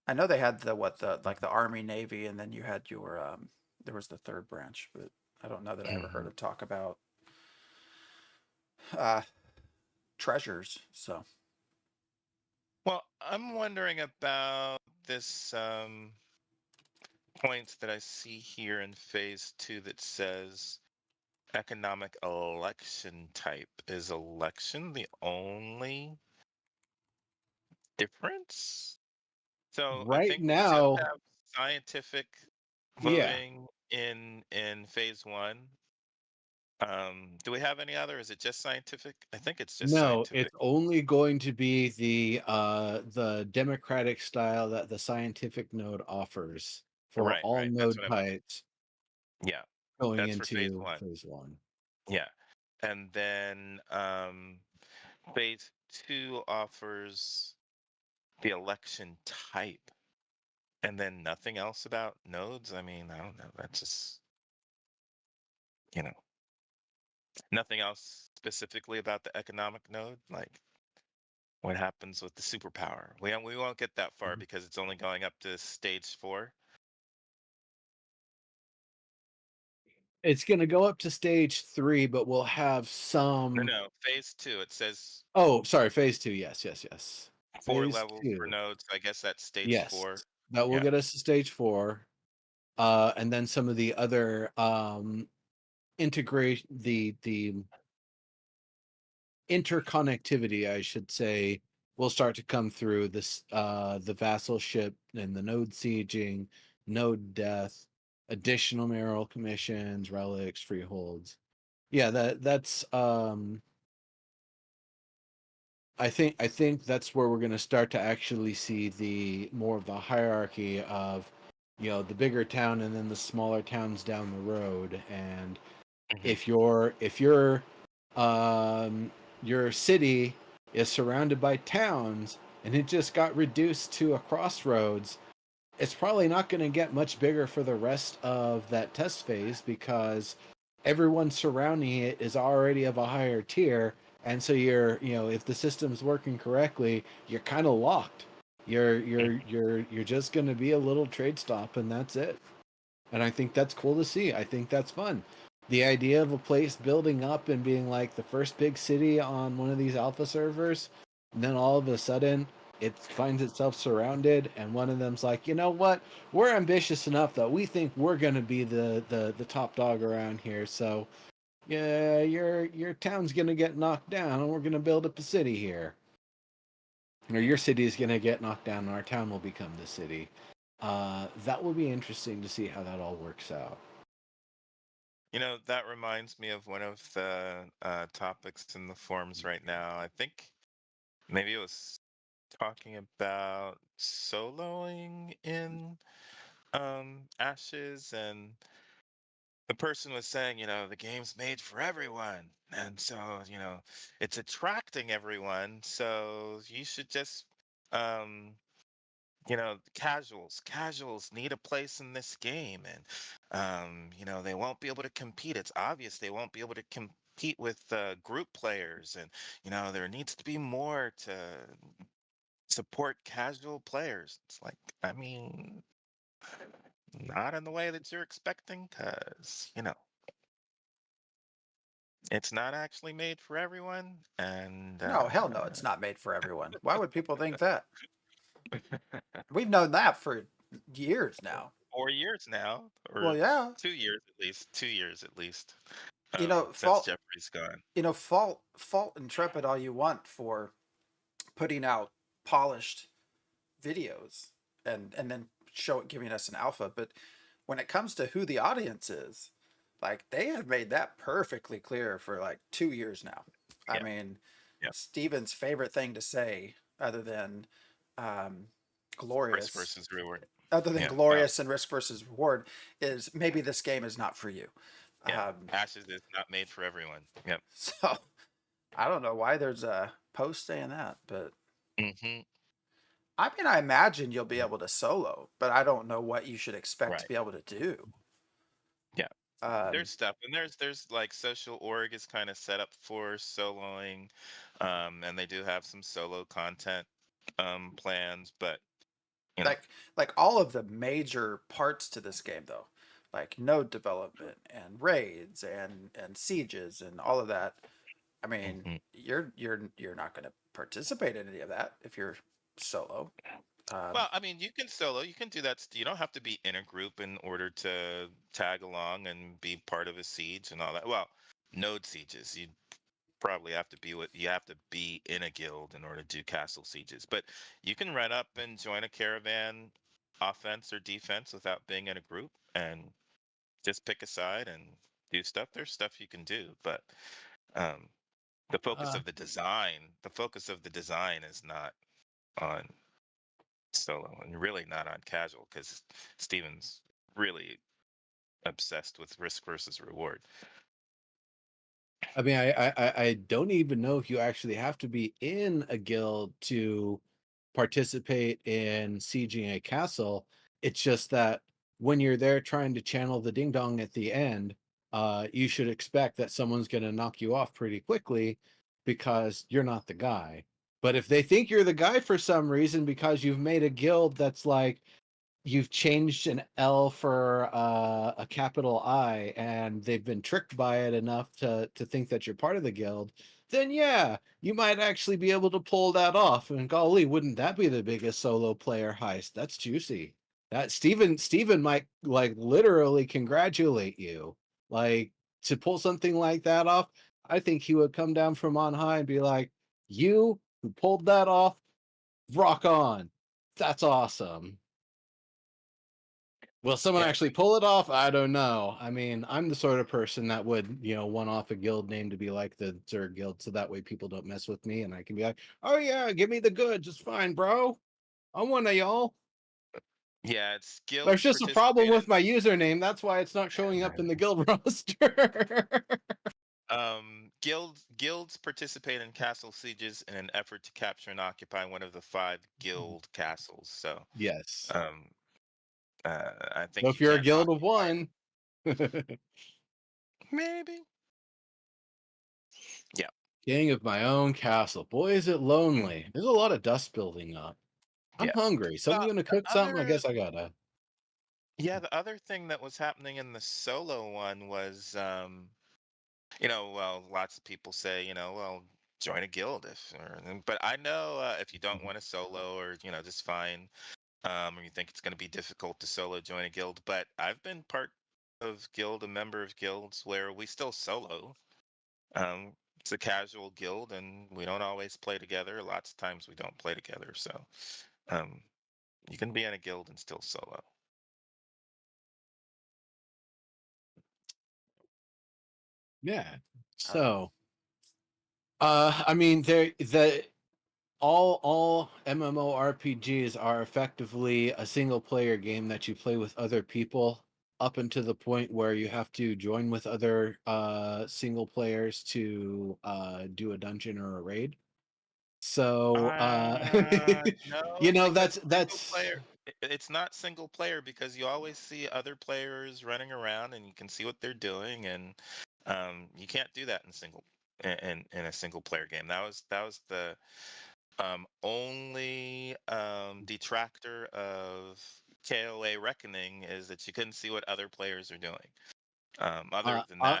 I know they had the Army, Navy, and then you had your there was the third branch, but I don't know that I ever heard Mhm. of talk about uh treasures. So well, I'm wondering about this points that I see here in phase two that says economic election type. Is election the only difference? So I Right think we just now, have scientific yeah. voting in phase one. Do we have any other? Is it just scientific? I think it's just No, scientific. it's only going to be the democratic style that the scientific node offers for Right, all right. That's node what I meant. types Yeah, going that's for phase into one. phase one. Yeah. And then phase two offers the election type and then nothing else about nodes. I mean, I don't know. That's just, you know, nothing else specifically about the economic node. Like what happens with the superpower? We won't get that far Mhm. because it's only going up to stage 4. It's going to go up to stage 3, but we'll have No, some. no, phase 2. It says Oh, sorry, phase 2. Yes, yes, yes. 4 Phase levels for 2. nodes. I guess that's stage Yes, 4. that will Yeah. get us to stage 4. And then some of the other integration, the interconnectivity, I should say, will start to come through this the vassalship and the node sieging, node death, additional mayoral commissions, relics, freeholds. Yeah, that's I think that's where we're going to start to actually see the more of the hierarchy of, the bigger town and then the smaller towns down the road. And Mhm. if your city is surrounded by towns and it just got reduced to a crossroads, it's probably not going to get much bigger for the rest of that test phase because everyone surrounding it is already of a higher tier. And so if the system's working correctly, you're kind of locked. You're just going to be a little trade stop, and that's it. And I think that's cool to see. I think that's fun. The idea of a place building up and being like the first big city on one of these alpha servers, and then all of a sudden it finds itself surrounded, and one of them's like, you know what? We're ambitious enough that we think we're gonna be the top dog around here. So yeah, your town's gonna get knocked down, and we're gonna build up a city here. Or your city is gonna get knocked down, and our town will become the city. That will be interesting to see how that all works out. That reminds me of one of the topics in the forums right now. I think maybe it was talking about soloing in Ashes, and the person was saying, the game's made for everyone. And so, it's attracting everyone. So you should just, um, casuals need a place in this game. And, they won't be able to compete. It's obvious they won't be able to compete with group players. And, there needs to be more to support casual players. It's like, I mean, not in the way that you're expecting, because, it's not actually made for everyone, and No, hell no, it's not made for everyone. Why would people think that? We've known that for years now. 4 years now, Well, or yeah. 2 years at least. 2 years at least. You know, Since fault Jeffrey's gone. fault Intrepid all you want for putting out polished videos and then giving us an alpha, but when it comes to who the audience is, like they have made that perfectly clear for like 2 years now. I Yeah, mean, yeah. Steven's favorite thing to say, other than um, Risk glorious, versus reward. Yeah, and risk versus reward, is maybe this game is not for you. yeah. Um, Ashes is not made for everyone. Yep. so I don't know why there's a post saying that, but Hmm. I mean, I imagine you'll be able to solo, but I don't know what you should expect to Right. be able to do. Yeah. Um, There's stuff, and there's like social org is kind of set up for soloing, and they do have some solo content plans, but you know, like all of the major parts to this game, though, like node development and raids and sieges and all of that. I mean, mhm. you're not going to participate in any of that if you're solo. Um, Well, I mean, you can solo, you can do that. You don't have to be in a group in order to tag along and be part of a siege and all that. Well, node sieges, you have to be in a guild in order to do castle sieges. But you can run up and join a caravan, offense or defense, without being in a group, and just pick a side and do stuff. There's stuff you can do, but um, Uh, the focus of the design is not on solo, and really not on casual, because Steven's really obsessed with risk versus reward. I mean, I don't even know if you actually have to be in a guild to participate in sieging a castle. It's just that when you're there trying to channel the ding dong at the end, you should expect that someone's going to knock you off pretty quickly because you're not the guy. But if they think you're the guy for some reason because you've made a guild that's like, you've changed an L for a capital I, and they've been tricked by it enough to think that you're part of the guild, then yeah, you might actually be able to pull that off. And golly, wouldn't that be the biggest solo player heist? That's juicy. That Steven might like literally congratulate you. Like, to pull something like that off, I think he would come down from on high and be like, "You who pulled that off, rock on. That's awesome." Will someone Yeah. actually pull it off? I don't know. I mean, I'm the sort of person that would, one off a guild name to be like the Zerg Guild, so that way people don't mess with me, and I can be like, "Oh yeah, give me the goods. It's fine, bro. I'm one of y'all." Yeah, it's There's guilds just a problem participate in with my username. That's why it's not showing up in the guild roster. guilds participate in castle sieges in an effort to capture and occupy one of the 5 guild castles. So, Yes. um, I So think if you you're a can't guild of occupy one, maybe. Yeah. king of my own castle. Boy, is it Mm, lonely. There's a lot of dust building up. I'm yeah. hungry. Someone The gonna the cook something? I other guess I gotta. the other thing that was happening in the solo one was well, lots of people say, well, join a guild but I know if you don't Mhm. want to solo or, just fine, or you think it's going to be difficult to solo join a guild, but I've been part of guild, a member of guilds where we still solo. It's a casual guild and we don't always play together. Lots of times we don't play together. So, um, you can be in a guild and still solo. Yeah. Um, So, I mean, all MMORPGs are effectively a single player game that you play with other people up until the point where you have to join with other single players to do a dungeon or a raid. So, No, because single that's player, it's not single player because you always see other players running around and you can see what they're doing, and you can't do that in in a single player game. That was the only detractor of KOA Reckoning is that you couldn't see what other players are doing. Other uh, than uh,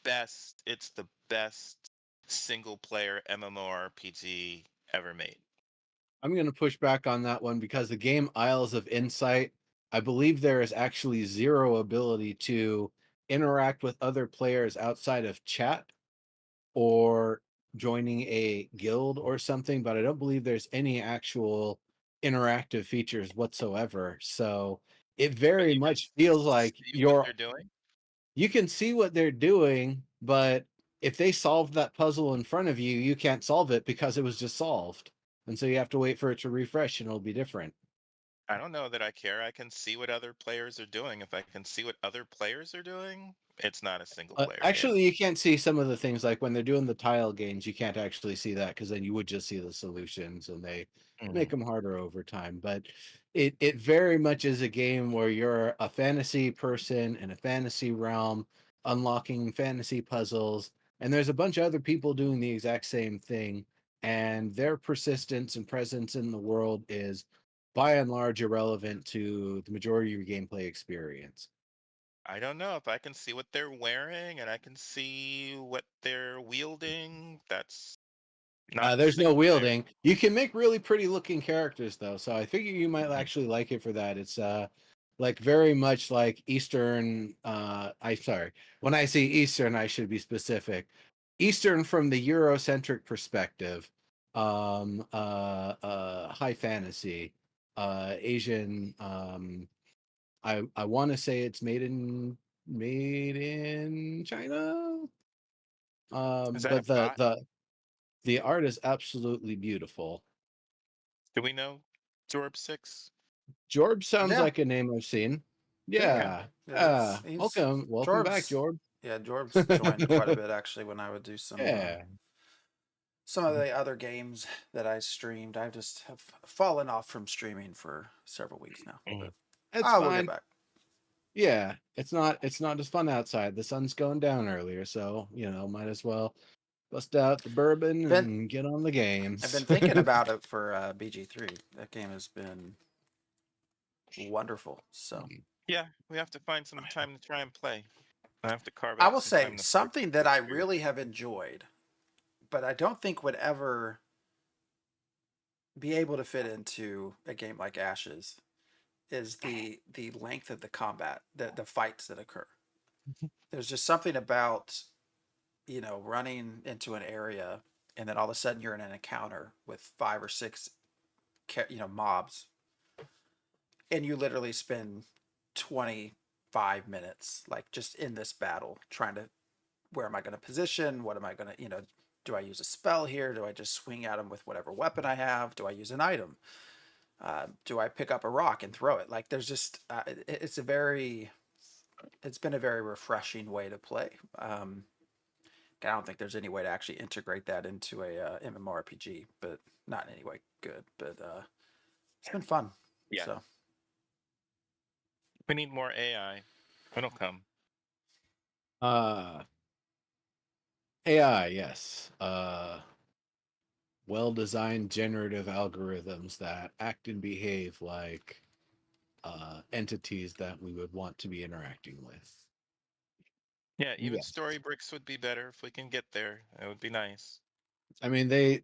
that, it's the best single player MMORPG ever made. I'm going to push back on that one because the game Isles of Insight, I believe there is actually zero ability to interact with other players outside of chat or joining a guild or something, but I don't believe there's any actual interactive features whatsoever. So it But very you can much feels like see what they're doing. you can see what they're doing, but if they solved that puzzle in front of you, you can't solve it because it was just solved. And so you have to wait for it to refresh and it'll be different. I don't know that I care. I can see what other players are doing. If I can see what other players are doing, it's not a single player game. Actually, you can't see some of the things like when they're doing the tile games, you can't actually see that because then you would just see the solutions and they make Mm. them harder over time. But it very much is a game where you're a fantasy person in a fantasy realm, unlocking fantasy puzzles, and there's a bunch of other people doing the exact same thing, and their persistence and presence in the world is by and large irrelevant to the majority of your gameplay experience. I don't know if I can see what they're wearing and I can see what they're wielding. That's not There's no single player. wielding. You can make really pretty looking characters though, so I figure you might Mhm. actually like it for that. It's like very much like Eastern I sorry. When I say Eastern, I should be specific. Eastern from the Eurocentric perspective. High fantasy. Asian I want to say it's made in China. Is that a But the bot? the the art is absolutely beautiful. Do we know Jorb 6? Jorb sounds yeah, like a name I've seen. Okay. Yeah. yeah, Yeah. he's Welcome back, Jorb's. Jorb. Yeah, Jorb's joined quite a bit actually when I would do Yeah. some of the other games that I streamed. I just have fallen off from streaming for several weeks now, Mhm. but It's I will get fine. back. Yeah. It's not as fun outside. The sun's going down earlier, so might as well bust out the bourbon Been and get on the I've games. been thinking about it for BG3. That game has been wonderful. So Yeah, we have to find some time to try and play. I have to carve I out will some say time to play something that I BG2. really have enjoyed, but I don't think would ever be able to fit into a game like Ashes is the length of the combat, the fights that occur. There's just something about running into an area and then all of a sudden you're in an encounter with 5 or 6 mobs, and you literally spend 25 minutes, like just in this battle, trying to, where am I going to position? What am I going to, do I use a spell here? Do I just swing at him with whatever weapon I have? Do I use an item? Do I pick up a rock and throw it? Like there's just, it's been a very refreshing way to play. I don't think there's any way to actually integrate that into a MMORPG, but not in any way good. But it's been fun. Yeah. So We need more AI. It'll come. AI, yes. Well-designed generative algorithms that act and behave like entities that we would want to be interacting with. Yeah, even Yes. story bricks would be better if we can get there. It would be nice. I mean, the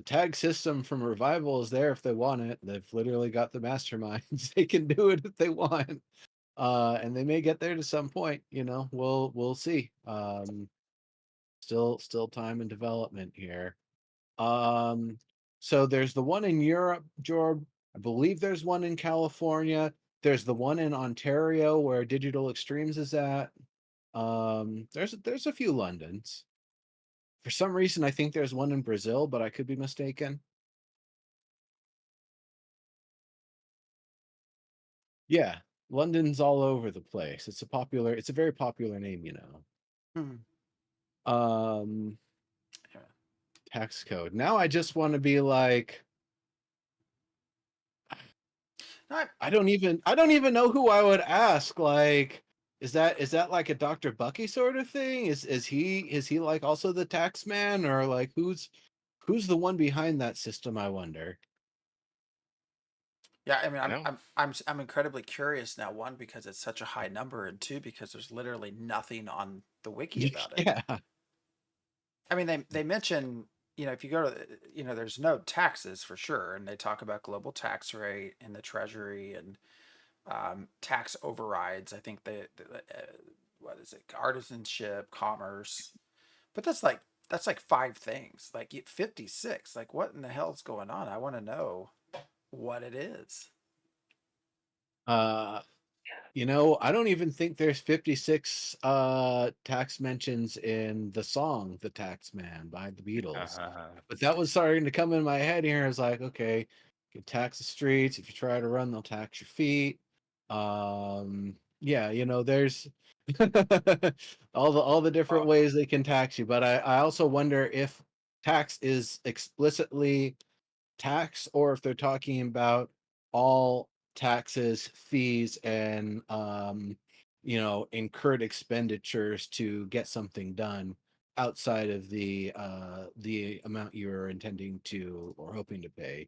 tag system from Revival is there if they want it. They've literally got the masterminds. They can do it if they want. And they may get there to some point, we'll see. Still time and development here. So there's the one in Europe, Jorb. I believe there's one in California. There's the one in Ontario where Digital Extremes is at. There's a few Londons. For some reason, I think there's one in Brazil, but I could be mistaken. Yeah, London's all over the place. It's a very popular name, Um, yeah. tax code. Now I just want to be like, I don't even know who I would ask. Like, is that like a Dr. Bucky sort of thing? Is he like also the tax man, or like who's the one behind that system, I wonder? Yeah, I mean, No. I'm incredibly curious now. One, because it's such a high number, and two, because there's literally nothing on the wiki about it. Yeah. I mean, they mention, if you go to, there's no taxes for sure, and they talk about global tax rate and the treasury and tax overrides. I think what is it, artisanship, commerce, but that's like five things. Like 56. Like what in the hell's going on? I want to know what it is. Uh I don't even think there's 56 tax mentions in the song The Tax Man by the Beatles. But that was starting to come in my head here. I was like, okay, you can tax the streets. If you try to run, they'll tax your feet. Yeah, there's all the different ways they can tax you. But I also wonder if tax is explicitly tax, or if they're talking about all taxes, fees, and incurred expenditures to get something done outside of the amount you're intending to or hoping to pay.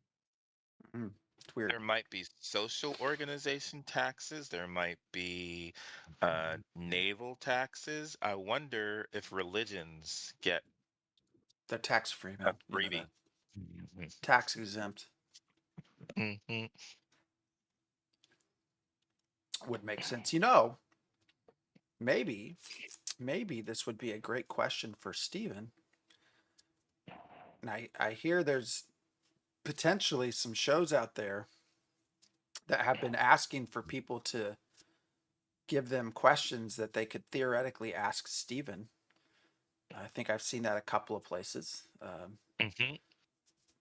It's weird. There might be social organization taxes. There might be naval taxes. I wonder if religions get They're tax free, a man. You know that. freebie. Tax exempt Mm-hmm. would make sense. Maybe this would be a great question for Steven. And I hear there's potentially some shows out there that have been asking for people to give them questions that they could theoretically ask Steven. I think I've seen that a couple of places. Mm-hmm.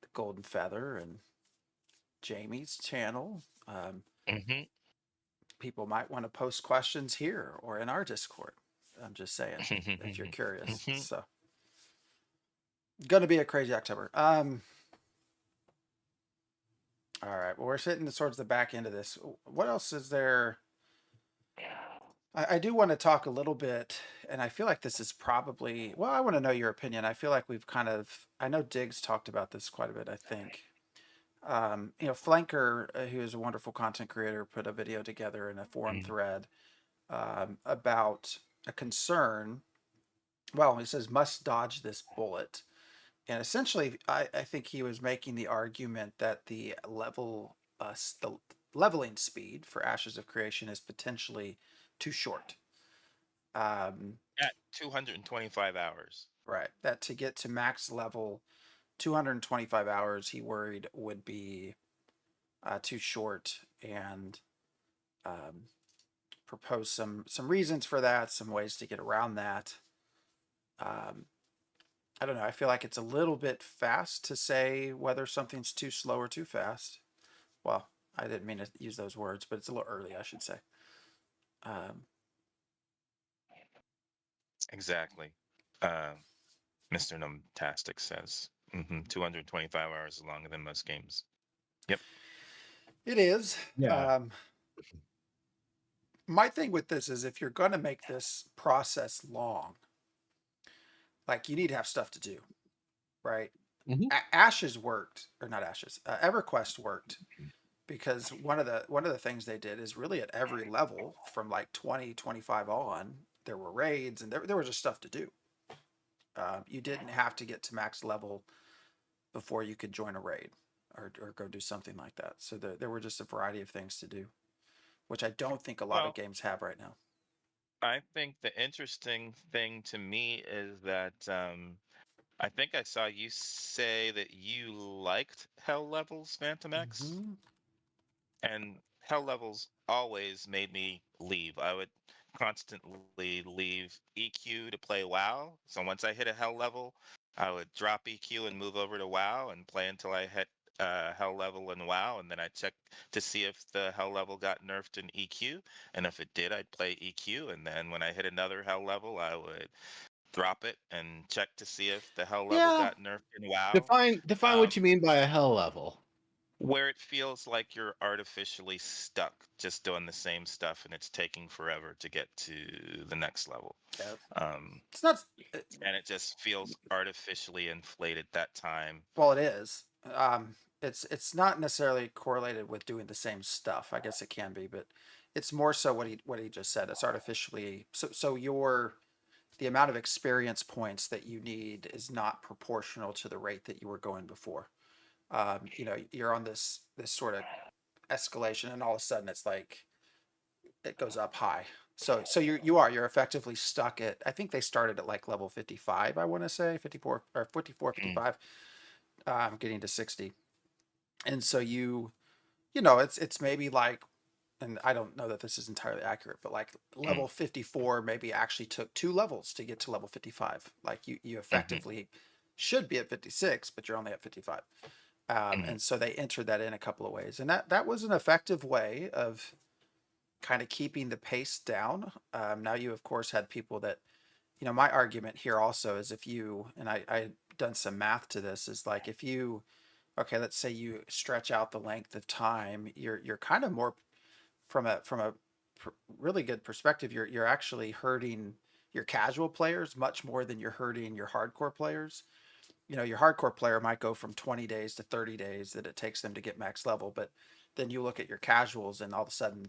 The Golden Feather and Jamie's channel. Mm-hmm. People might want to post questions here or in our Discord. I'm just saying, if you're curious. Mm-hmm. So, gonna be a crazy October. All right. Well, we're sitting towards the back end of this. What else is there? I do want to talk a little bit, and I feel like this is probably, well, I want to know your opinion. I feel like we've I know Diggs talked about this quite a bit, I think. Flanker, who is a wonderful content creator, put a video together in a forum thread about a concern. Well, he says, must dodge this bullet. And essentially, I think he was making the argument that the leveling speed for Ashes of Creation is potentially too short. At 225 hours. Right. That to get to max level, 225 hours, he worried would be too short. And propose some reasons for that, some ways to get around that. Um, I don't know. I feel like it's a little bit fast to say whether something's too slow or too fast. Well, I didn't mean to use those words, but it's a little early, I should say. Um, Exactly. Mr. Numtastic says 225 hours is longer than most games. Yep. it is. Yeah. Um, my thing with this is if you're going to make this process long, like you need to have stuff to do, right? Mhm. Ashes worked, or not Ashes. EverQuest worked because one of the things they did is really at every level from like 2025 on, there were raids and there was just stuff to do. You didn't have to get to max level before you could join a raid or go do something like that. So there were just a variety of things to do, which I don't think a lot of Well, games have right now. I think the interesting thing to me is that I think I saw you say that you liked Hell Levels, Phantom X. Mm-hmm. And hell levels always made me leave. I would constantly leave EQ to play WoW. So once I hit a hell level, I would drop EQ and move over to WoW and play until I hit hell level in WoW, and then I'd check to see if the hell level got nerfed in EQ. And if it did, I'd play EQ. And then when I hit another hell level, I would drop it and check to see if the hell level Yeah. got nerfed in WoW. Define what you Um, mean by a hell level. where it feels like you're artificially stuck just doing the same stuff and it's taking forever to get to the next level. Yeah. Um, It's not. and it just feels artificially inflated that time. Well, it is. It's not necessarily correlated with doing the same stuff. I guess it can be, but it's more so what he just said. It's artificially so your the amount of experience points that you need is not proportional to the rate that you were going before. You're on this sort of escalation, and all of a sudden it's like it goes up high. So you're effectively stuck at. I think they started at like level 55. I want to say 54 or 54, Mm, 55, getting to 60. And so it's maybe like, and I don't know that this is entirely accurate, but like mm, level 54 maybe actually took 2 levels to get to level 55. Like you mhm, effectively should be at 56, but you're only at 55. mhm, And so they entered that in a couple of ways, and that was an effective way of kind of keeping the pace down. Now you of course had people that, my argument here also is if you, and I done some math to this, is like if you, okay, let's say you stretch out the length of time, you're kind of more from a really good perspective. You're actually hurting your casual players much more than you're hurting your hardcore players. Your hardcore player might go from 20 days to 30 days that it takes them to get max level, but then you look at your casuals and all of a sudden,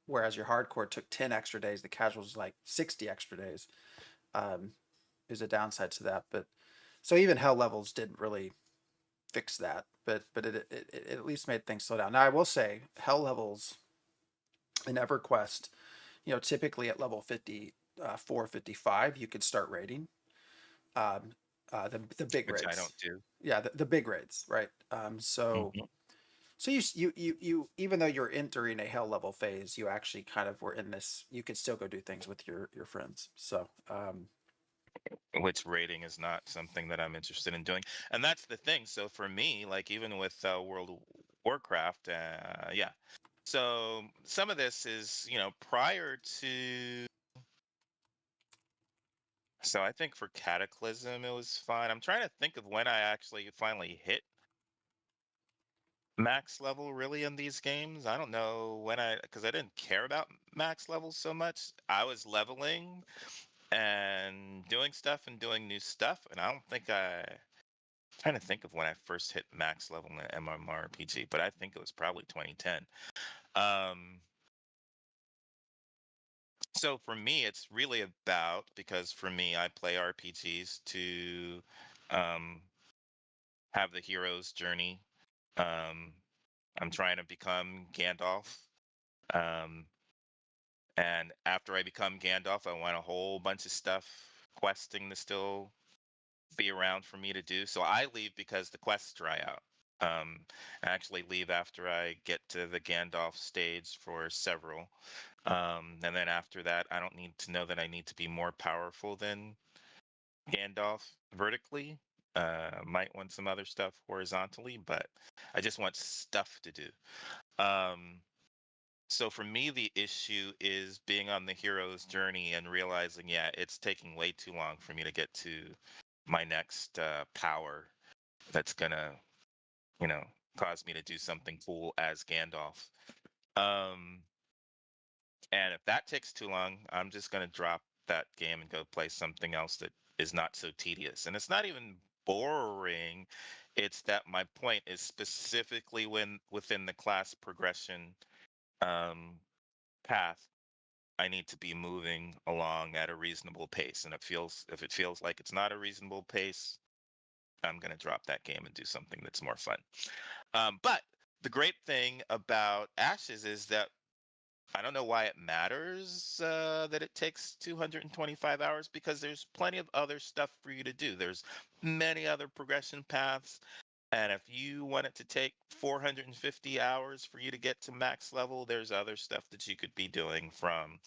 whereas your hardcore took 10 extra days, the casuals is like 60 extra days. Um, is a downside to that, but so even hell levels didn't really fix that, but it at least made things slow down. Now I will say hell levels in EverQuest, typically at level 50, 455, you could start raiding. Um, the big which I raids, don't do. yeah, the big raids, right? So Mhm. so you even though you're entering a hell level phase, you actually kind of were in this. You could still go do things with your friends. So Which rating is not something that I'm interested in doing. And that's the thing. So for me, like even with World of Warcraft, yeah. So some of this is, prior to. So I think for Cataclysm, it was fine. I'm trying to think of when I actually finally hit max level really in these games. I don't know when because I didn't care about max levels so much. I was leveling and doing stuff and doing new stuff. And I don't think trying to think of when I first hit max level in an MMORPG, but I think it was probably 2010. Um, so for me, it's really about because for me, I play RPGs to um, have the hero's journey. Um, I'm trying to become Gandalf. Um, and after I become Gandalf, I want a whole bunch of stuff questing to still be around for me to do. So I leave because the quests dry out. Actually leave after I get to the Gandalf stage for several. And then after that, I don't need to know that I need to be more powerful than Gandalf vertically. Might want some other stuff horizontally, but I just want stuff to do. Um, so for me, the issue is being on the hero's journey and realizing, yeah, it's taking way too long for me to get to my next power that's gonna, you know, cause me to do something cool as Gandalf. Um, and if that takes too long, I'm just gonna drop that game and go play something else that is not so tedious. And it's not even boring. It's that my point is specifically when within the class progression um, path, I need to be moving along at a reasonable pace. And if it feels like it's not a reasonable pace, I'm gonna drop that game and do something that's more fun. But the great thing about Ashes is that I don't know why it matters that it takes 225 hours because there's plenty of other stuff for you to do. There's many other progression paths. And if you want it to take 450 hours for you to get to max level, there's other stuff that you could be doing, from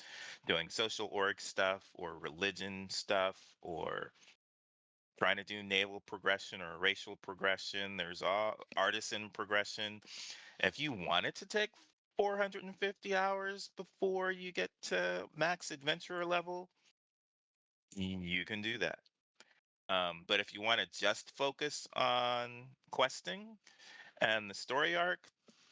doing social org stuff or religion stuff or trying to do naval progression or racial progression. There's all artisan progression. If you want it to take 450 hours before you get to max adventurer level, you can do that. But if you want to just focus on questing and the story arc,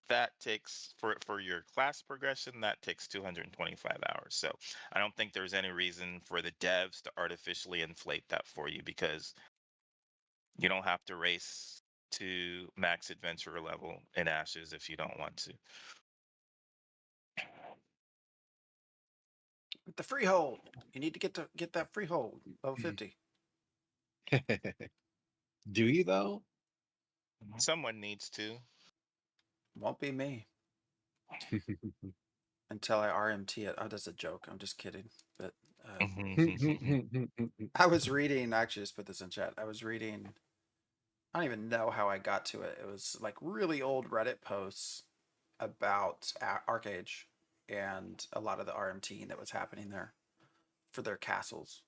that takes for your class progression, that takes 225 hours. So I don't think there's any reason for the devs to artificially inflate that for you, because you don't have to race to max adventurer level in Ashes if you don't want to. With the freehold, you need to get that freehold level 50. Do you though? Someone needs to. Won't be me until I RMT it. Oh, that's a joke. I'm just kidding. But I was reading. Actually, just put this in chat. I was reading. I don't even know how I got to it. It was like really old Reddit posts about Arcage and a lot of the RMT that was happening there for their castles.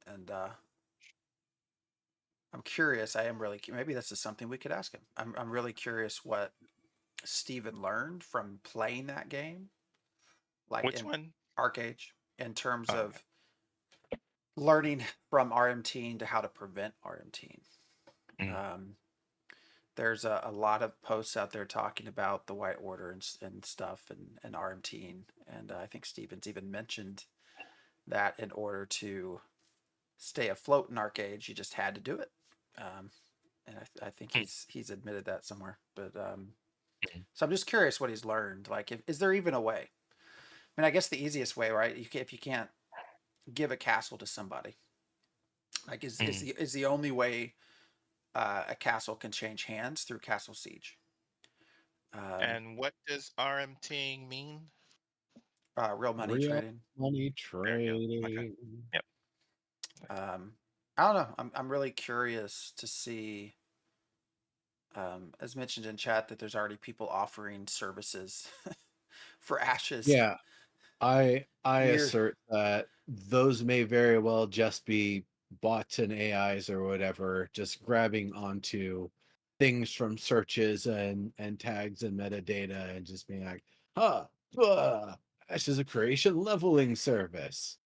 And I'm curious. I am really maybe this is something we could ask him. I'm really curious what Steven learned from playing that game, like Which in one? Arcage, in terms Oh, of learning from RMT to how to prevent RMT. mm, Um, there's a lot of posts out there talking about the White Order and stuff and RMT, and I think Steven's even mentioned that in order to stay afloat in Arcage, you just had to do it. Um, and I think mm, he's admitted that somewhere. But mm, so I'm just curious what he's learned. Like, is there even a way? I mean, I guess the easiest way, right? If you can't give a castle to somebody, like mm. is the only way a castle can change hands through castle siege. Um, And what does RMTing mean? Real money Real trading. money There you go. Okay. trading. Yep. I don't know. I'm really curious to see. As mentioned in chat, that there's already people offering services for Ashes. Yeah, I Weird. assert that those may very well just be bots and AIs or whatever, just grabbing onto things from searches and tags and metadata and just being like, huh, this is a creation leveling service.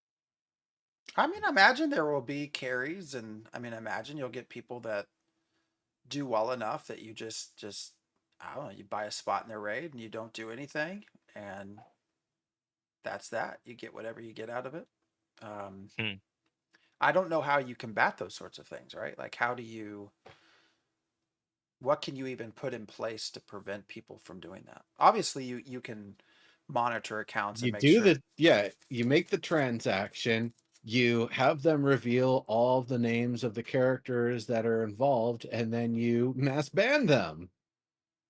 I mean, imagine there will be carries, and I mean, imagine you'll get people that do well enough that you just I don't know, you buy a spot in their raid and you don't do anything, and that's that. You get whatever you get out of it. Um, Mm. I don't know how you combat those sorts of things, right? Like, how do you? What can you even put in place to prevent people from doing that? Obviously, you can monitor accounts and You make do sure. you make the transaction, you have them reveal all the names of the characters that are involved, and then you mass ban them.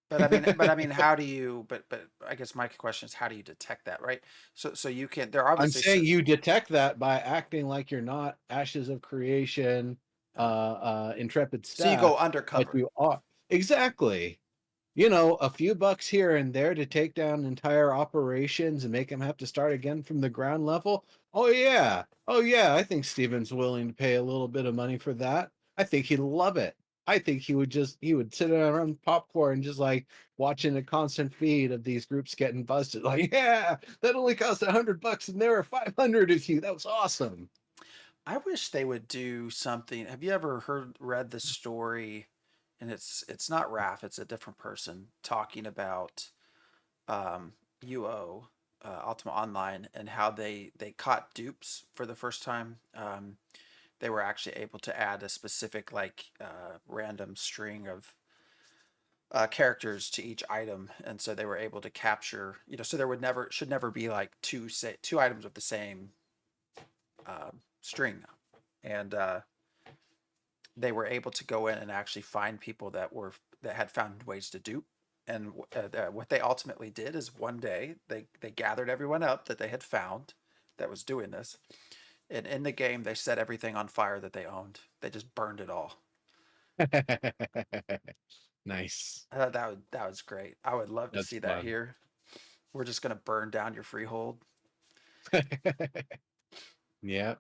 But I mean, how do you? But I guess my question is, how do you detect that, right? So you can. There are I'm obviously. saying you detect that by acting like you're not Ashes of Creation, Uh, intrepid so you go staff, but undercover. you are exactly. a few bucks here and there to take down entire operations and make them have to start again from the ground level. Oh yeah. Oh yeah, I think Steven's willing to pay a little bit of money for that. I think he'd love it. I think he would sit around popcorn just like watching a constant feed of these groups getting busted. Like, yeah, that only cost $100 and there were 500 of you. That was awesome. I wish they would do something. Have you ever read the story? And it's not Raph, it's a different person talking about UO, Ultima Online, and how they caught dupes for the first time. They were actually able to add a specific random string of characters to each item, and so they were able to capture. So there would never should never be like two items with the same string, and they were able to go in and actually find people that had found ways to dupe. And what they ultimately did is one day they gathered everyone up that they had found that was doing this, and in the game they set everything on fire that they owned. They just burned it all. Nice. That was great. I would love to That's see that fun. here. We're just gonna burn down your freehold. Yeah.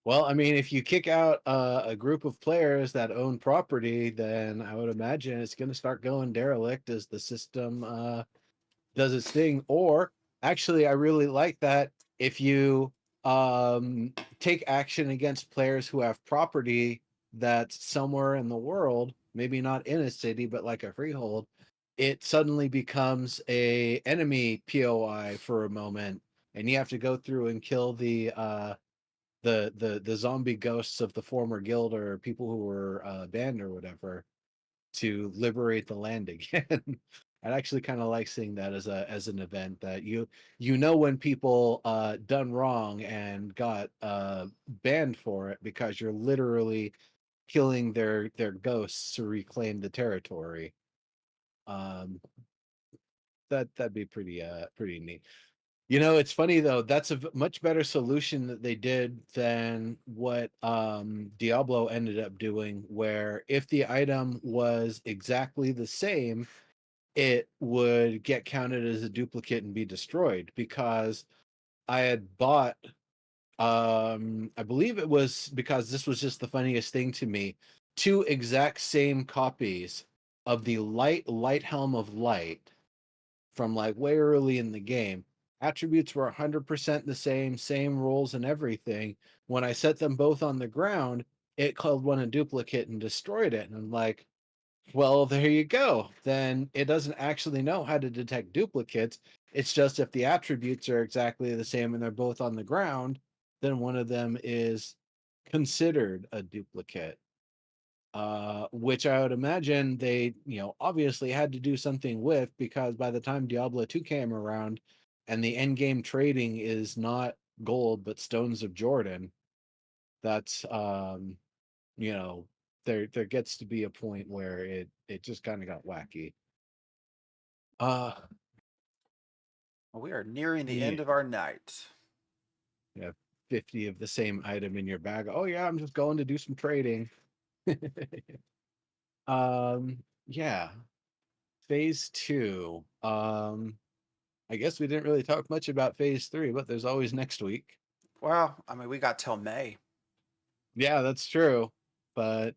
Well, I mean, if you kick out a group of players that own property, then I would imagine it's going to start going derelict as the system does its thing. Or actually, I really like that if you take action against players who have property that's somewhere in the world, maybe not in a city, but like a freehold, it suddenly becomes a enemy POI for a moment, and you have to go through and kill the zombie ghosts of the former guild or people who were banned or whatever to liberate the land again. I'd actually kind of like seeing that as an event that when people done wrong and got banned for it because you're literally killing their ghosts to reclaim the territory. Um, that'd be pretty neat. It's funny though. That's a much better solution that they did than what Diablo ended up doing, where if the item was exactly the same, it would get counted as a duplicate and be destroyed. Because I had bought, I believe it was because this was just the funniest thing to me, two exact same copies of the light helm of light from like way early in the game. Attributes were 100% the same rules and everything. When I set them both on the ground, it called one a duplicate and destroyed it. And I'm like, well, there you go. Then it doesn't actually know how to detect duplicates. It's just if the attributes are exactly the same and they're both on the ground, then one of them is considered a duplicate. Which I would imagine they, obviously had to do something with, because by the time Diablo 2 came around and the end game trading is not gold but stones of Jordan, that's there gets to be a point where it just kind of got wacky. Uh Well, we are nearing the yeah, end of our night. you have 50 of the same item in your bag. Oh yeah, I'm just going to do some trading. Yeah. Phase 2. I guess we didn't really talk much about phase 3, but there's always next week. Well, I mean, we got till May. Yeah, that's true. But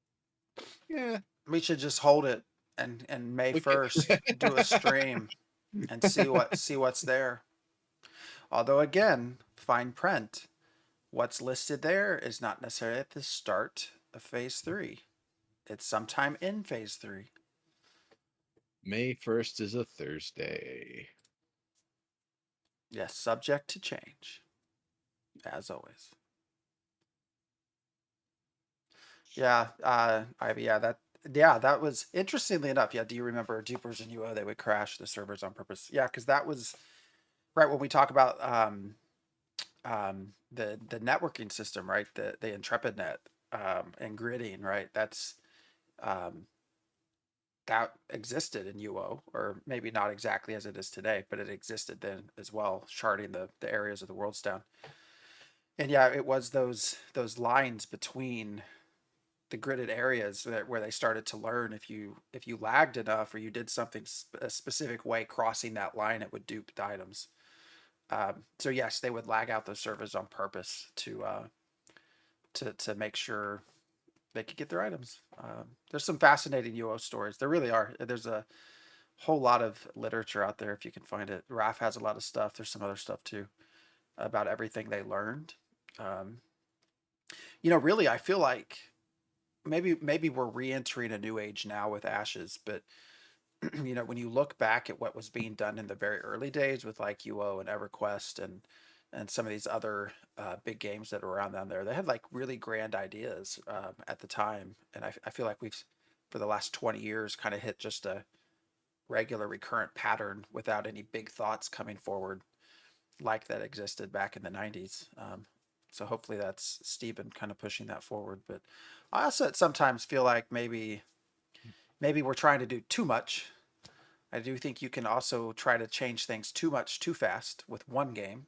yeah, We should just hold it and May we could. 1st do a stream and see what's there. Although again, fine print, what's listed there is not necessarily at the start of phase 3. It's sometime in phase 3. May 1st is a Thursday. Yes, subject to change, as always. Yeah, that was interestingly enough. Yeah, do you remember Dupers and UO? They would crash the servers on purpose. Yeah, because that was right when we talk about the networking system, right? The Intrepid Net and gridding, right? Um, that existed in UO, or maybe not exactly as it is today, but it existed then as well, sharding the areas of the worlds down. And yeah, it was those lines between the gridded areas where they started to learn if you lagged enough or you did something a specific way crossing that line, it would dupe the items. So yes, they would lag out those servers on purpose to make sure they could get their items. There's some fascinating UO stories. There really are. There's a whole lot of literature out there if you can find it. Raf has a lot of stuff. There's some other stuff too about everything they learned. Um, really, I feel like maybe we're re-entering a new age now with Ashes, but when you look back at what was being done in the very early days with like UO and EverQuest and some of these other big games that were around down there, they had like really grand ideas at the time, and I feel like we've for the last 20 years kind of hit just a regular recurrent pattern without any big thoughts coming forward like that existed back in the 90s. So hopefully that's Stephen kind of pushing that forward. But I also sometimes feel like maybe we're trying to do too much. I do think you can also try to change things too much too fast with one game.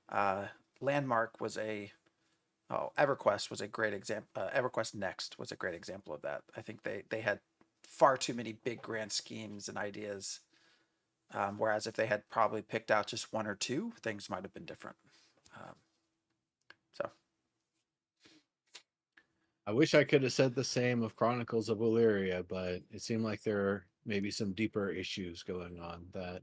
Uh, Landmark was EverQuest was a great example. EverQuest Next was a great example of that. I think they had far too many big grand schemes and ideas. Whereas if they had probably picked out just one or two, things might have been different. Um, so I wish I could have said the same of Chronicles of Illyria, but it seemed like there are maybe some deeper issues going on that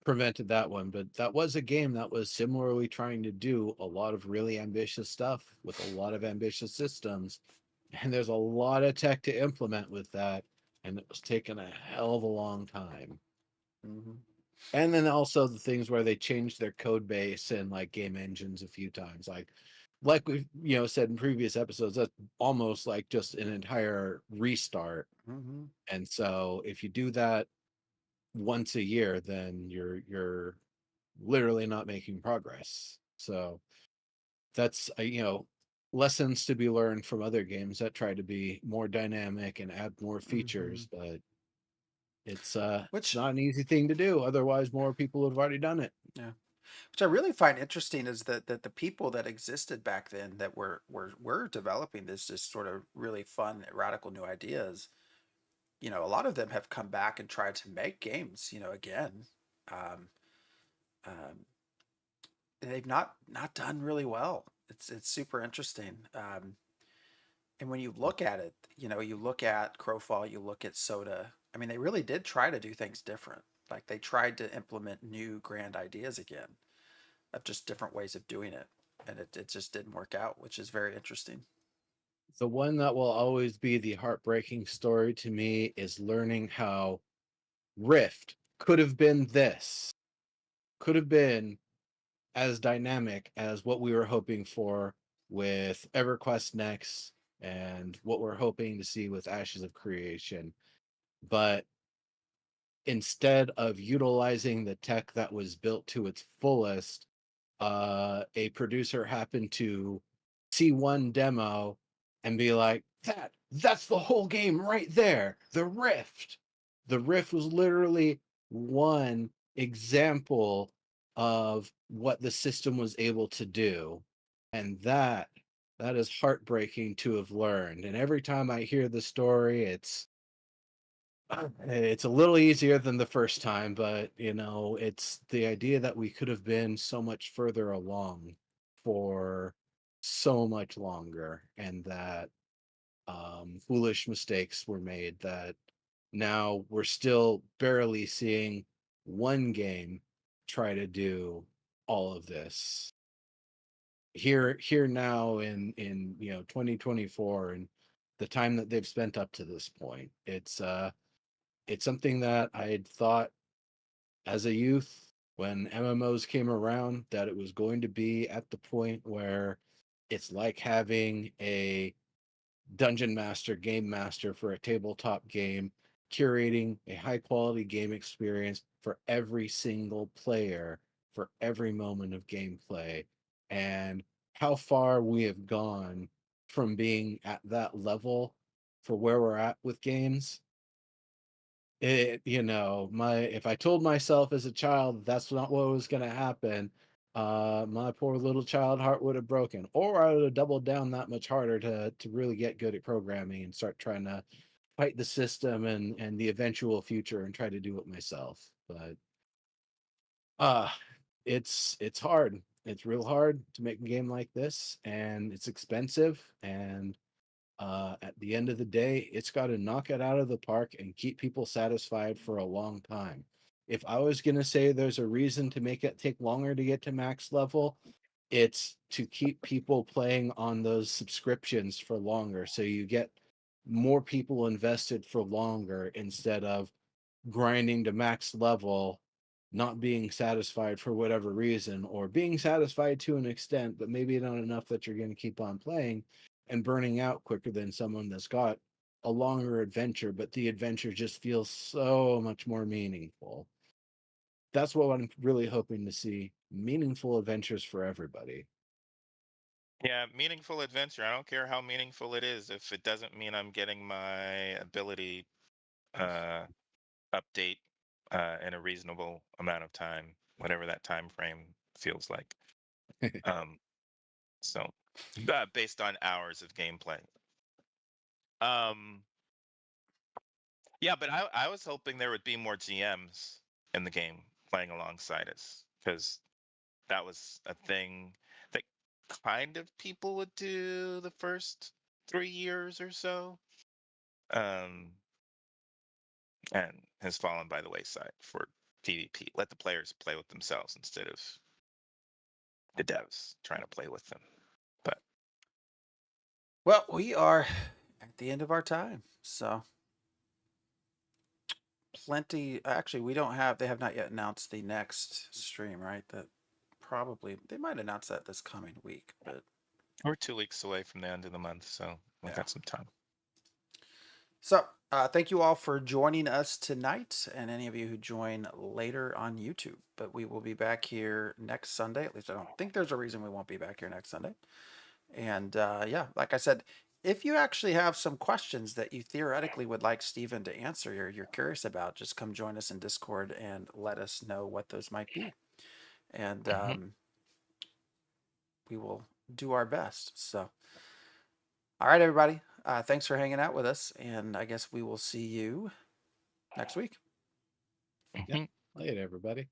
prevented that one. But that was a game that was similarly trying to do a lot of really ambitious stuff with a lot of ambitious systems. And there's a lot of tech to implement with that. And it was taking a hell of a long time. mm-hmm. And then also the things where they changed their code base and like game engines a few times. Like we've said in previous episodes, that's almost like just an entire restart. Mm-hmm. And so if you do that once a year, then you're literally not making progress. So that's lessons to be learned from other games that try to be more dynamic and add more features, Mm-hmm. but it's Which not an easy thing to do. Otherwise, more people would have already done it. yeah, which I really find interesting is that the people that existed back then that were developing this just sort of really fun, radical new ideas. A lot of them have come back and tried to make games. Again, um, um, they've not done really well. It's super interesting. And when you look at it, you look at Crowfall, you look at Soda. I mean, they really did try to do things different. Like they tried to implement new grand ideas again of just different ways of doing it. And it just didn't work out, which is very interesting. The one that will always be the heartbreaking story to me is learning how Rift could have been could have been as dynamic as what we were hoping for with EverQuest Next and what we're hoping to see with Ashes of Creation. But instead of utilizing the tech that was built to its fullest, a producer happened to see one demo and be like, that's the whole game right there. The Rift. The Rift was literally one example of what the system was able to do. And that is heartbreaking to have learned. And every time I hear the story, it's a little easier than the first time, but it's the idea that we could have been so much further along for so much longer, and that foolish mistakes were made that now we're still barely seeing one game try to do all of this here now in 2024, and the time that they've spent up to this point. It's something that I had thought as a youth when MMOs came around that it was going to be at the point where it's like having a dungeon master, game master for a tabletop game, curating a high quality game experience for every single player for every moment of gameplay. And how far we have gone from being at that level for where we're at with games. My if I told myself as a child that's not what was going to happen, my poor little child heart would have broken, or I would have doubled down that much harder to really get good at programming and start trying to fight the system and the eventual future and try to do it myself. But uh it's hard. It's real hard to make a game like this, and it's expensive, and at the end of the day, it's got to knock it out of the park and keep people satisfied for a long time. If I was going to say there's a reason to make it take longer to get to max level, it's to keep people playing on those subscriptions for longer. So you get more people invested for longer instead of grinding to max level, not being satisfied for whatever reason, or being satisfied to an extent, but maybe not enough that you're going to keep on playing and burning out quicker than someone that's got a longer adventure, but the adventure just feels so much more meaningful. That's what I'm really hoping to see, meaningful adventures for everybody. Yeah, meaningful adventure. I don't care how meaningful it is if it doesn't mean I'm getting my ability uh, update in a reasonable amount of time, whatever that time frame feels like. Um, so, based on hours of gameplay. Um, yeah, but I was hoping there would be more GMs in the game playing alongside us, because that was a thing that kind of people would do the first 3 years or so, um, and has fallen by the wayside for PvP. Let the players play with themselves instead of the devs trying to play with them. But Well, we are at the end of our time, so plenty. Actually, we don't have. They have not yet announced the next stream, right? That probably they might announce that this coming week, but we're 2 weeks away from the end of the month, so we've yeah. got some time. So, thank you all for joining us tonight, and any of you who join later on YouTube. But we will be back here next Sunday. At least I don't think there's a reason we won't be back here next Sunday. And yeah, like I said, if you actually have some questions that you theoretically would like Stephen to answer, or you're curious about, just come join us in Discord and let us know what those might be. And we will do our best. So, all right, everybody. Thanks for hanging out with us. And I guess we will see you next week. Yeah. Later, everybody.